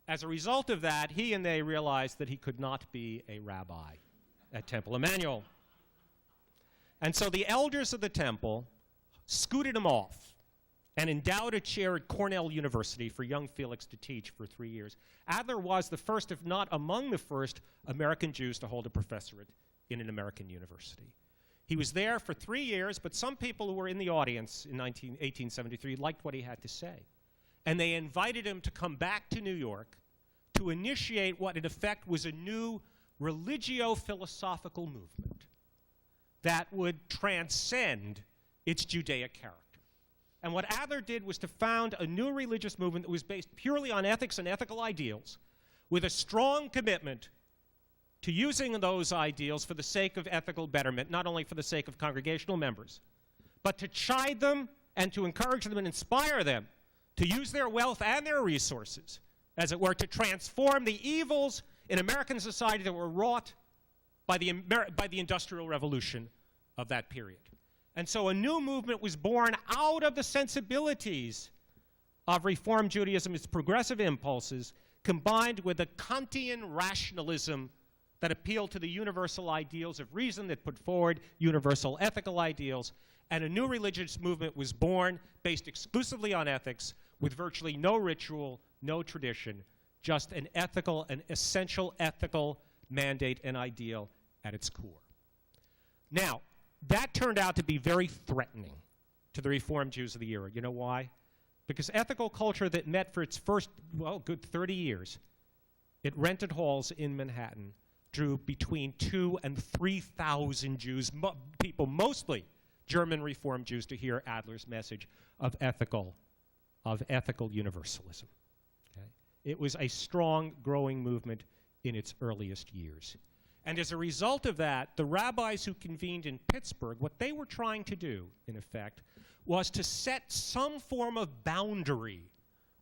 As a result of that, he and they realized that he could not be a rabbi at Temple Emmanuel. And so the elders of the temple scooted him off and endowed a chair at Cornell University for young Felix to teach for 3 years. Adler was the first, if not among the first, American Jews to hold a professorate in an American university. He was there for 3 years, but some people who were in the audience in 1873 liked what he had to say. And they invited him to come back to New York to initiate what in effect was a new religio-philosophical movement that would transcend its Judaic character. And what Adler did was to found a new religious movement that was based purely on ethics and ethical ideals, with a strong commitment to using those ideals for the sake of ethical betterment, not only for the sake of congregational members, but to chide them and to encourage them and inspire them to use their wealth and their resources, as it were, to transform the evils in American society that were wrought by the Industrial Revolution of that period. And so a new movement was born out of the sensibilities of Reform Judaism, its progressive impulses, combined with a Kantian rationalism that appealed to the universal ideals of reason, that put forward universal ethical ideals. And a new religious movement was born based exclusively on ethics, with virtually no ritual, no tradition, just an essential ethical mandate and ideal at its core. Now, that turned out to be very threatening to the Reform Jews of the era. You know why? Because ethical culture that met for its first, good 30 years, it rented halls in Manhattan, drew between 2,000 and 3,000 Jews, people, mostly German Reform Jews, to hear Adler's message of ethical universalism. Okay? It was a strong, growing movement in its earliest years. And as a result of that, the rabbis who convened in Pittsburgh, what they were trying to do, in effect, was to set some form of boundary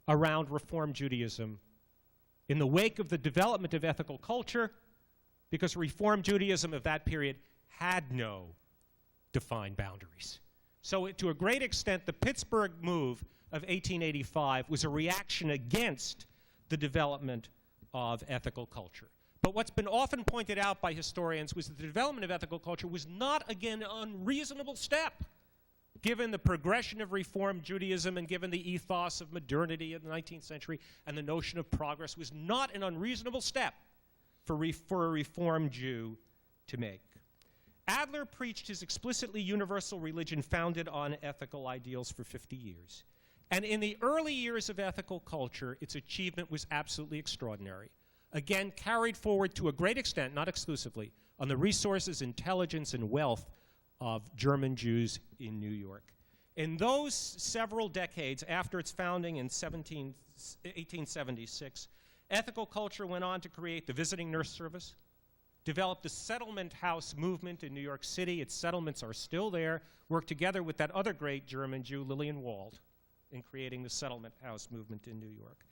around Reform Judaism in the wake of the development of ethical culture, because Reform Judaism of that period had no defined boundaries. So to a great extent, the Pittsburgh move of 1885 was a reaction against the development of ethical culture. But what's been often pointed out by historians was that the development of ethical culture was not, again, an unreasonable step, given the progression of Reform Judaism and given the ethos of modernity in the 19th century, and the notion of progress was not an unreasonable step for a Reform Jew to make. Adler preached his explicitly universal religion founded on ethical ideals for 50 years. And in the early years of ethical culture, its achievement was absolutely extraordinary. Again, carried forward to a great extent, not exclusively, on the resources, intelligence, and wealth of German Jews in New York. In those several decades after its founding in 1876, ethical culture went on to create the visiting nurse service, developed the settlement house movement in New York City. Its settlements are still there, worked together with that other great German Jew, Lillian Wald, in creating the settlement house movement in New York.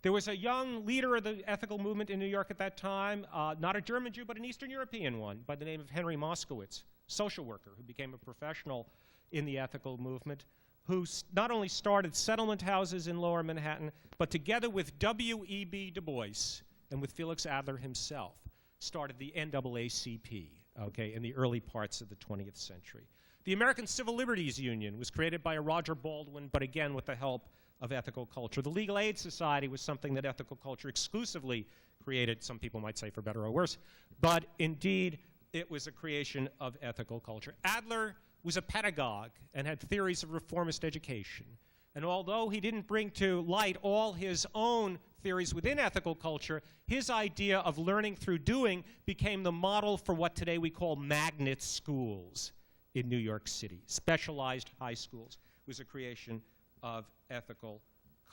There was a young leader of the ethical movement in New York at that time, not a German Jew, but an Eastern European one, by the name of Henry Moskowitz, social worker who became a professional in the ethical movement, who not only started settlement houses in Lower Manhattan, but together with W.E.B. Du Bois and with Felix Adler himself, started the NAACP, okay, in the early parts of the 20th century. The American Civil Liberties Union was created by a Roger Baldwin, but again with the help of ethical culture. The Legal Aid Society was something that ethical culture exclusively created, some people might say for better or worse, but indeed it was a creation of ethical culture. Adler was a pedagogue and had theories of reformist education. And although he didn't bring to light all his own theories within ethical culture, his idea of learning through doing became the model for what today we call magnet schools in New York City. Specialized high schools was a creation of ethical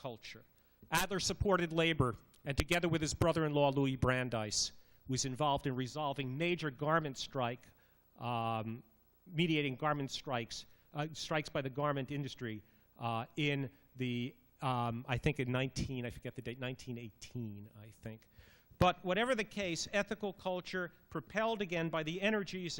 culture. Adler supported labor, and together with his brother-in-law, Louis Brandeis, was involved in resolving major garment strike, mediating garment strikes by the garment industry in the, I think in I forget the date, 1918, I think. But whatever the case, ethical culture, propelled again by the energies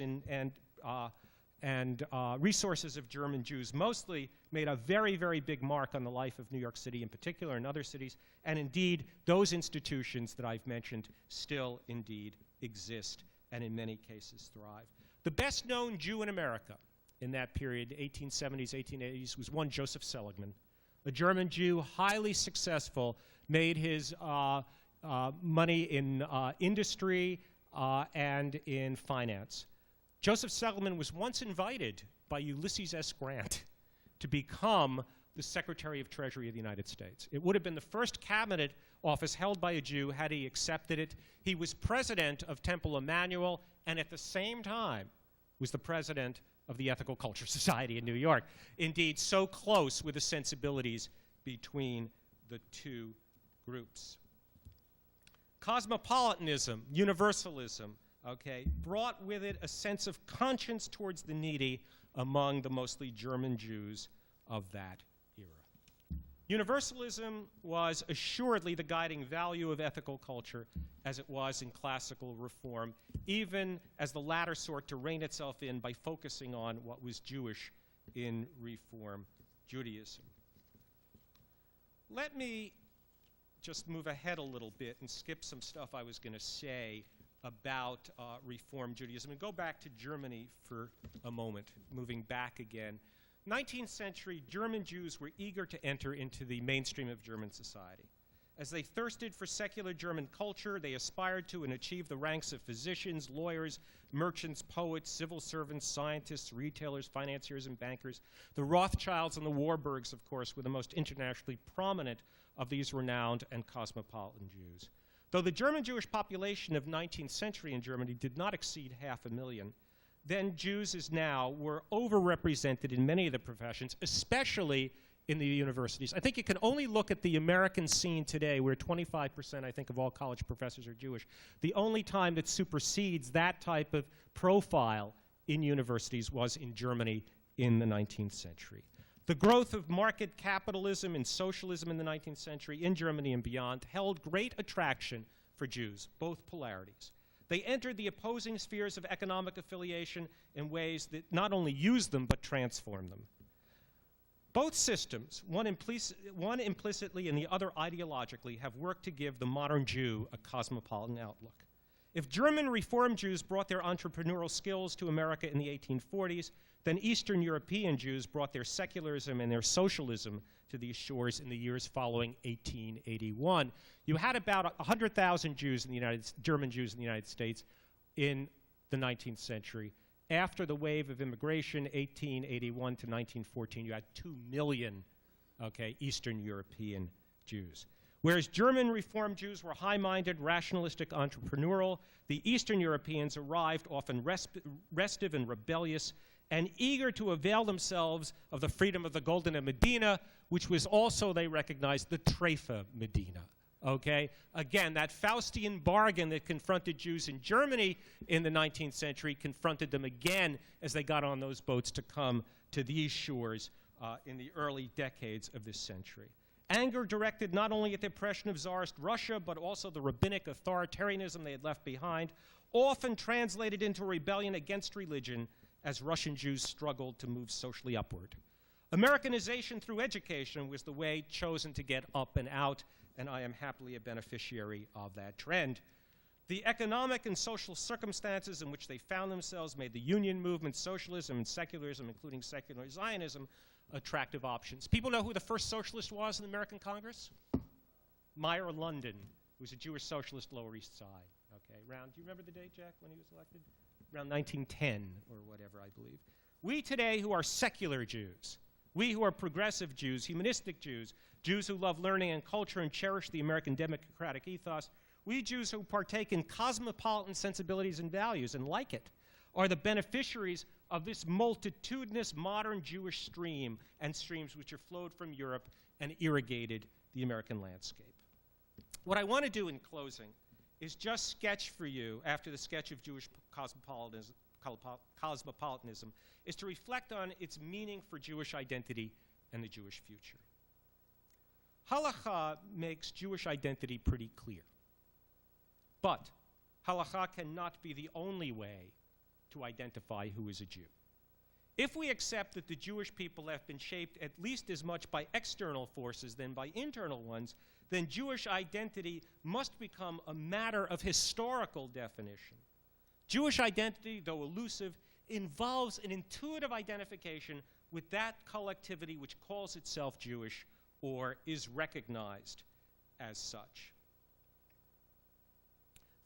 and resources of German Jews, mostly made a very, very big mark on the life of New York City in particular and other cities. And indeed, those institutions that I've mentioned still indeed exist and in many cases thrive. The best known Jew in America in that period, 1870s, 1880s, was one Joseph Seligman, a German Jew, highly successful, made his money in industry and in finance. Joseph Seligman was once invited by Ulysses S. Grant to become the Secretary of Treasury of the United States. It would have been the first cabinet office held by a Jew had he accepted it. He was president of Temple Emmanuel, and at the same time was the president of the Ethical Culture Society in New York. Indeed, so close were the sensibilities between the two groups. Cosmopolitanism, universalism, okay, brought with it a sense of conscience towards the needy among the mostly German Jews of that era. Universalism was assuredly the guiding value of ethical culture as it was in classical reform, even as the latter sought to rein itself in by focusing on what was Jewish in Reform Judaism. Let me just move ahead a little bit and skip some stuff I was going to say about Reform Judaism and go back to Germany for a moment, moving back again. 19th century German Jews were eager to enter into the mainstream of German society. As they thirsted for secular German culture, they aspired to and achieved the ranks of physicians, lawyers, merchants, poets, civil servants, scientists, retailers, financiers, and bankers. The Rothschilds and the Warburgs, of course, were the most internationally prominent of these renowned and cosmopolitan Jews. Though the German Jewish population of 19th century in Germany did not exceed 500,000, then Jews as now were overrepresented in many of the professions, especially in the universities. I think you can only look at the American scene today, where 25%, I think, of all college professors are Jewish. The only time that supersedes that type of profile in universities was in Germany in the 19th century. The growth of market capitalism and socialism in the 19th century in Germany and beyond held great attraction for Jews, both polarities. They entered the opposing spheres of economic affiliation in ways that not only used them but transformed them. Both systems, one implicitly and the other ideologically, have worked to give the modern Jew a cosmopolitan outlook. If German Reform Jews brought their entrepreneurial skills to America in the 1840s, then Eastern European Jews brought their secularism and their socialism to these shores in the years following 1881. You had about 100,000 German Jews in the United States in the 19th century. After the wave of immigration, 1881 to 1914, you had 2 million, Eastern European Jews. Whereas German Reform Jews were high-minded, rationalistic, entrepreneurial, the Eastern Europeans arrived often restive and rebellious and eager to avail themselves of the freedom of the Goldene Medina, which was also, they recognized, the Treife Medina. Okay? Again, that Faustian bargain that confronted Jews in Germany in the 19th century confronted them again as they got on those boats to come to these shores in the early decades of this century. Anger directed not only at the oppression of Tsarist Russia, but also the rabbinic authoritarianism they had left behind, often translated into a rebellion against religion as Russian Jews struggled to move socially upward. Americanization through education was the way chosen to get up and out, and I am happily a beneficiary of that trend. The economic and social circumstances in which they found themselves made the Union movement, socialism, and secularism, including secular Zionism, attractive options. People know who the first socialist was in the American Congress? Meyer London, who was a Jewish socialist, Lower East Side. Okay, do you remember the date, Jack, when he was elected? Around 1910 or whatever, I believe. We today who are secular Jews, we who are progressive Jews, humanistic Jews, Jews who love learning and culture and cherish the American democratic ethos, we Jews who partake in cosmopolitan sensibilities and values and like it, are the beneficiaries of this multitudinous modern Jewish stream and streams which have flowed from Europe and irrigated the American landscape. What I want to do in closing is just sketch for you, after the sketch of Jewish cosmopolitanism, is to reflect on its meaning for Jewish identity and the Jewish future. Halakha makes Jewish identity pretty clear. But halakha cannot be the only way to identify who is a Jew. If we accept that the Jewish people have been shaped at least as much by external forces than by internal ones, then Jewish identity must become a matter of historical definition. Jewish identity, though elusive, involves an intuitive identification with that collectivity which calls itself Jewish or is recognized as such.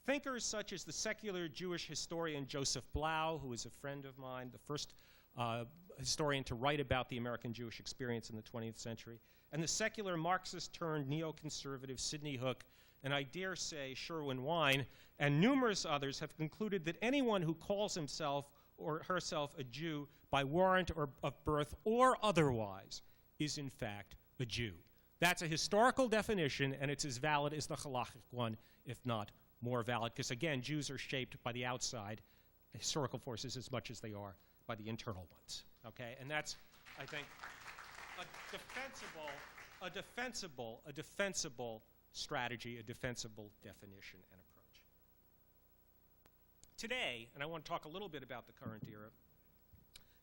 Thinkers such as the secular Jewish historian Joseph Blau, who is a friend of mine, the first historian to write about the American Jewish experience in the 20th century, and the secular Marxist-turned-neoconservative Sidney Hook, and I dare say Sherwin Wine, and numerous others have concluded that anyone who calls himself or herself a Jew by warrant or of birth or otherwise is in fact a Jew. That's a historical definition, and it's as valid as the halachic one, if not more valid, because again, Jews are shaped by the outside historical forces as much as they are by the internal ones. Okay, and that's, I think, a defensible strategy, a defensible definition and approach. Today, and I want to talk a little bit about the current era,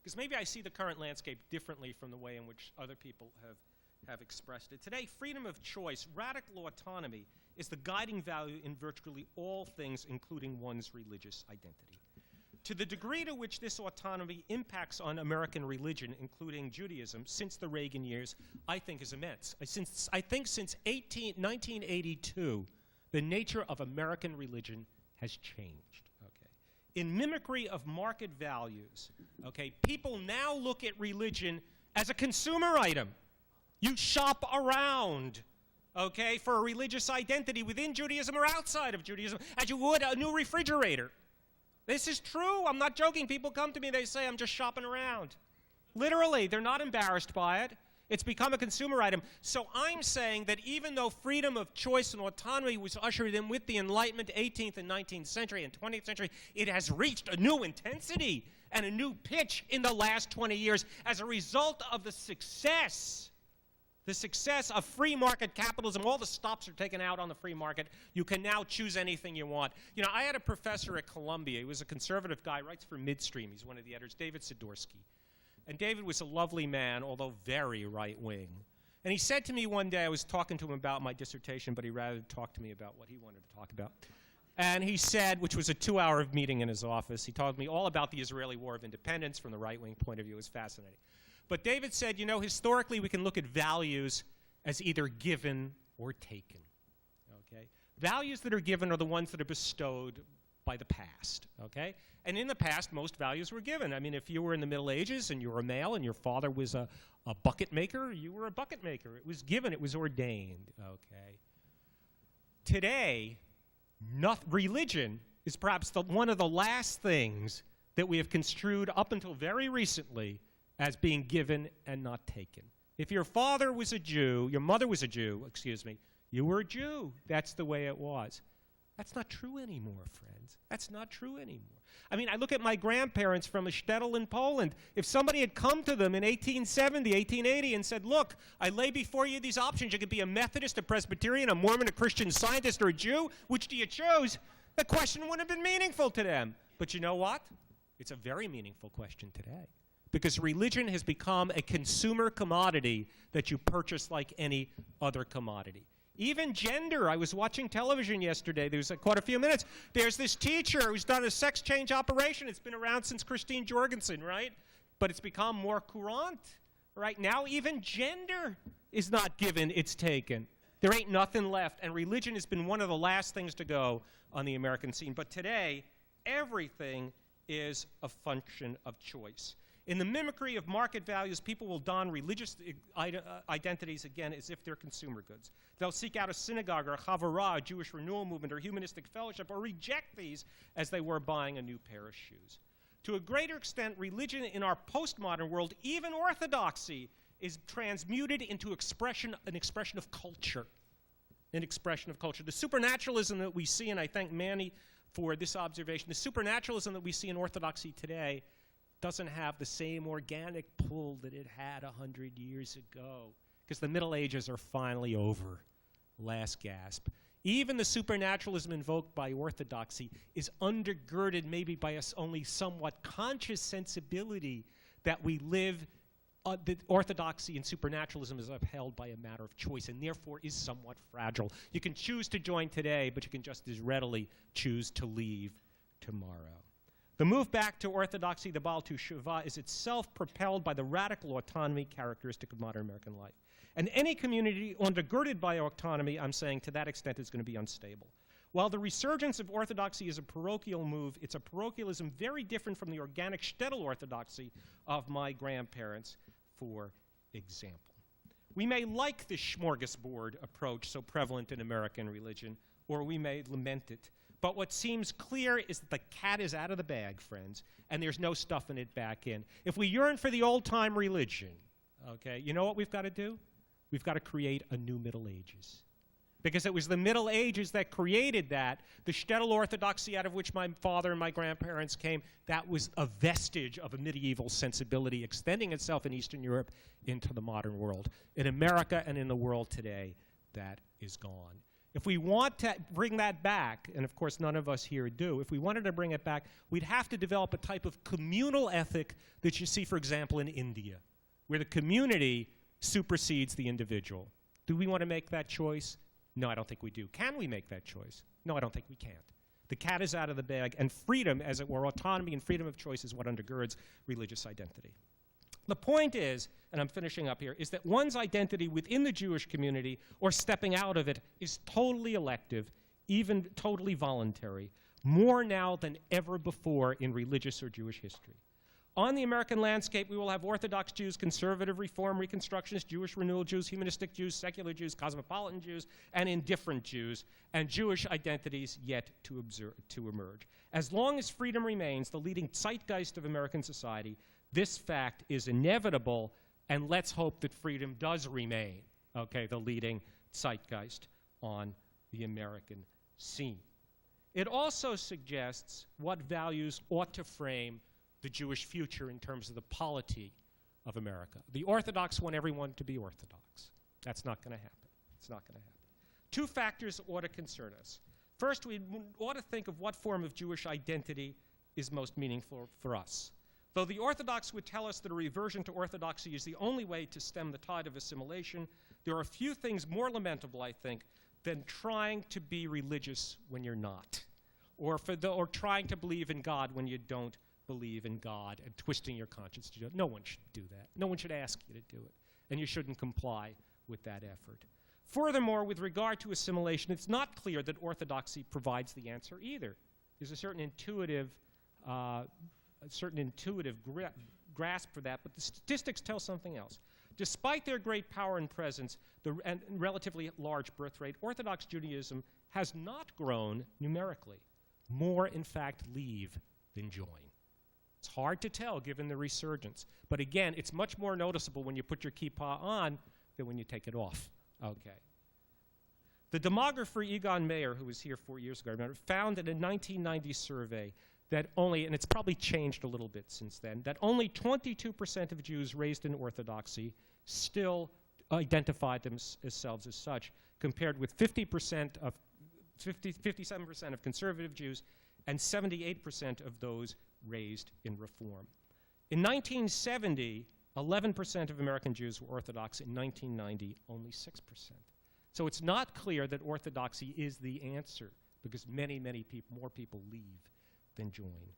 because maybe I see the current landscape differently from the way in which other people have expressed it. Today, freedom of choice, radical autonomy, is the guiding value in virtually all things, including one's religious identity. To the degree to which this autonomy impacts on American religion, including Judaism, since the Reagan years, I think is immense. I think since 1982, the nature of American religion has changed. Okay? In mimicry of market values, okay, people now look at religion as a consumer item. You shop around, okay, for a religious identity within Judaism or outside of Judaism, as you would a new refrigerator. This is true. I'm not joking. People come to me, they say, I'm just shopping around. Literally, they're not embarrassed by it. It's become a consumer item. So I'm saying that even though freedom of choice and autonomy was ushered in with the Enlightenment, 18th and 19th century and 20th century, it has reached a new intensity and a new pitch in the last 20 years as a result of the success of free market capitalism. All the stops are taken out on the free market. You can now choose anything you want. You know, I had a professor at Columbia. He was a conservative guy, writes for Midstream. He's one of the editors, David Sidorsky. And David was a lovely man, although very right-wing. And he said to me one day, I was talking to him about my dissertation, but he rather talk to me about what he wanted to talk about. And he said, which was a 2-hour meeting in his office, he told me all about the Israeli War of Independence from the right-wing point of view. It was fascinating. But David said, you know, historically we can look at values as either given or taken. Okay? Values that are given are the ones that are bestowed by the past. Okay? And in the past, most values were given. I mean, if you were in the Middle Ages and you were a male and your father was a bucket maker, you were a bucket maker. It was given. It was ordained. Okay? Today, religion is perhaps one of the last things that we have construed up until very recently as being given and not taken. If your father was a Jew, your mother was a Jew, excuse me, you were a Jew. That's the way it was. That's not true anymore, friends. That's not true anymore. I mean, I look at my grandparents from a shtetl in Poland. If somebody had come to them in 1870, 1880 and said, look, I lay before you these options. You could be a Methodist, a Presbyterian, a Mormon, a Christian Scientist, or a Jew. Which do you choose? The question wouldn't have been meaningful to them. But you know what? It's a very meaningful question today. Because religion has become a consumer commodity that you purchase like any other commodity. Even gender. I was watching television yesterday. There was quite a few minutes. There's this teacher who's done a sex change operation. It's been around since Christine Jorgensen, right? But it's become more courant. Right now, even gender is not given, it's taken. There ain't nothing left. And religion has been one of the last things to go on the American scene. But today, everything is a function of choice. In the mimicry of market values, people will don religious identities, again, as if they're consumer goods. They'll seek out a synagogue or a chavarah, a Jewish renewal movement, or humanistic fellowship, or reject these as they were buying a new pair of shoes. To a greater extent, religion in our postmodern world, even orthodoxy, is transmuted into an expression of culture. An expression of culture. The supernaturalism that we see, and I thank Manny for this observation, the supernaturalism that we see in orthodoxy today doesn't have the same organic pull that it had 100 years ago, because the Middle Ages are finally over. Last gasp. Even the supernaturalism invoked by orthodoxy is undergirded maybe by us only somewhat conscious sensibility that we live, that orthodoxy and supernaturalism is upheld by a matter of choice and therefore is somewhat fragile. You can choose to join today, but you can just as readily choose to leave tomorrow. The move back to orthodoxy, the Baal Teshuvah, is itself propelled by the radical autonomy characteristic of modern American life. And any community undergirded by autonomy, I'm saying, to that extent is going to be unstable. While the resurgence of orthodoxy is a parochial move, it's a parochialism very different from the organic shtetl orthodoxy of my grandparents, for example. We may like the smorgasbord approach so prevalent in American religion, or we may lament it. But what seems clear is that the cat is out of the bag, friends, and there's no stuffing it back in. If we yearn for the old-time religion, okay, you know what we've got to do? We've got to create a new Middle Ages. Because it was the Middle Ages that created that. The shtetl orthodoxy out of which my father and my grandparents came, that was a vestige of a medieval sensibility extending itself in Eastern Europe into the modern world. In America and in the world today, that is gone. If we want to bring that back, and of course none of us here do, if we wanted to bring it back, we'd have to develop a type of communal ethic that you see, for example, in India, where the community supersedes the individual. Do we want to make that choice? No, I don't think we do. Can we make that choice? No, I don't think we can't. The cat is out of the bag, and freedom, as it were, autonomy and freedom of choice is what undergirds religious identity. The point is, and I'm finishing up here, is that one's identity within the Jewish community or stepping out of it is totally elective, even totally voluntary, more now than ever before in religious or Jewish history. On the American landscape, we will have Orthodox Jews, conservative, Reform, Reconstructionist, Jewish renewal Jews, humanistic Jews, secular Jews, cosmopolitan Jews, and indifferent Jews, and Jewish identities yet to emerge. As long as freedom remains the leading zeitgeist of American society, this fact is inevitable, and let's hope that freedom does remain, okay, the leading zeitgeist on the American scene. It also suggests what values ought to frame the Jewish future in terms of the polity of America. The Orthodox want everyone to be Orthodox. That's not going to happen. It's not going to happen. Two factors ought to concern us. First, we ought to think of what form of Jewish identity is most meaningful for us. Though the Orthodox would tell us that a reversion to orthodoxy is the only way to stem the tide of assimilation, there are few things more lamentable, I think, than trying to be religious when you're not, or trying to believe in God when you don't believe in God, and twisting your conscience to do it. No one should do that. No one should ask you to do it, and you shouldn't comply with that effort. Furthermore, with regard to assimilation, it's not clear that orthodoxy provides the answer either. There's a certain intuitive grasp for that, but the statistics tell something else. Despite their great power and presence and relatively large birth rate, Orthodox Judaism has not grown numerically. More, in fact, leave than join. It's hard to tell given the resurgence. But again, it's much more noticeable when you put your kippah on than when you take it off. Okay. The demographer Egon Mayer, who was here 4 years ago, I remember, found in a 1990 survey that only, and it's probably changed a little bit since then, that only 22% of Jews raised in Orthodoxy still identified themselves as such, compared with 57% of conservative Jews and 78% of those raised in Reform. In 1970, 11% of American Jews were Orthodox. In 1990, only 6%. So it's not clear that Orthodoxy is the answer, because many, more people leave than join.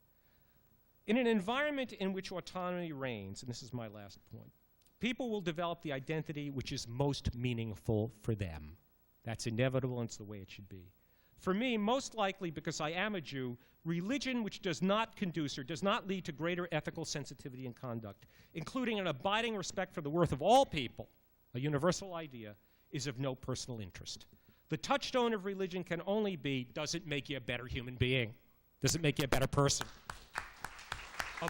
In an environment in which autonomy reigns, and this is my last point, people will develop the identity which is most meaningful for them. That's inevitable, and it's the way it should be. For me, most likely because I am a Jew, religion which does not conduce or does not lead to greater ethical sensitivity and conduct, including an abiding respect for the worth of all people, a universal idea, is of no personal interest. The touchstone of religion can only be, does it make you a better human being? Does it make you a better person? A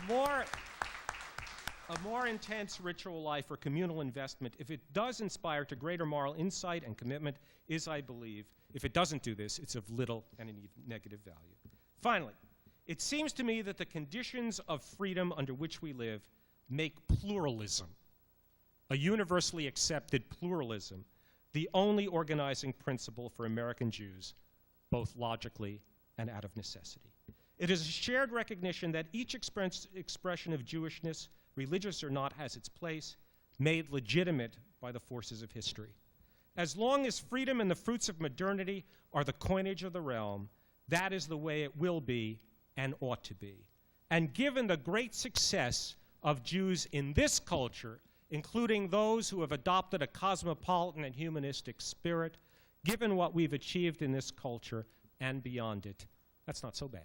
more intense ritual life or communal investment, if it does inspire to greater moral insight and commitment, is, I believe, if it doesn't do this, it's of little and any negative value. Finally, it seems to me that the conditions of freedom under which we live make pluralism, a universally accepted pluralism, the only organizing principle for American Jews, both logically and out of necessity. It is a shared recognition that each expression of Jewishness, religious or not, has its place, made legitimate by the forces of history. As long as freedom and the fruits of modernity are the coinage of the realm, that is the way it will be and ought to be. And given the great success of Jews in this culture, including those who have adopted a cosmopolitan and humanistic spirit, given what we've achieved in this culture and beyond it, that's not so bad.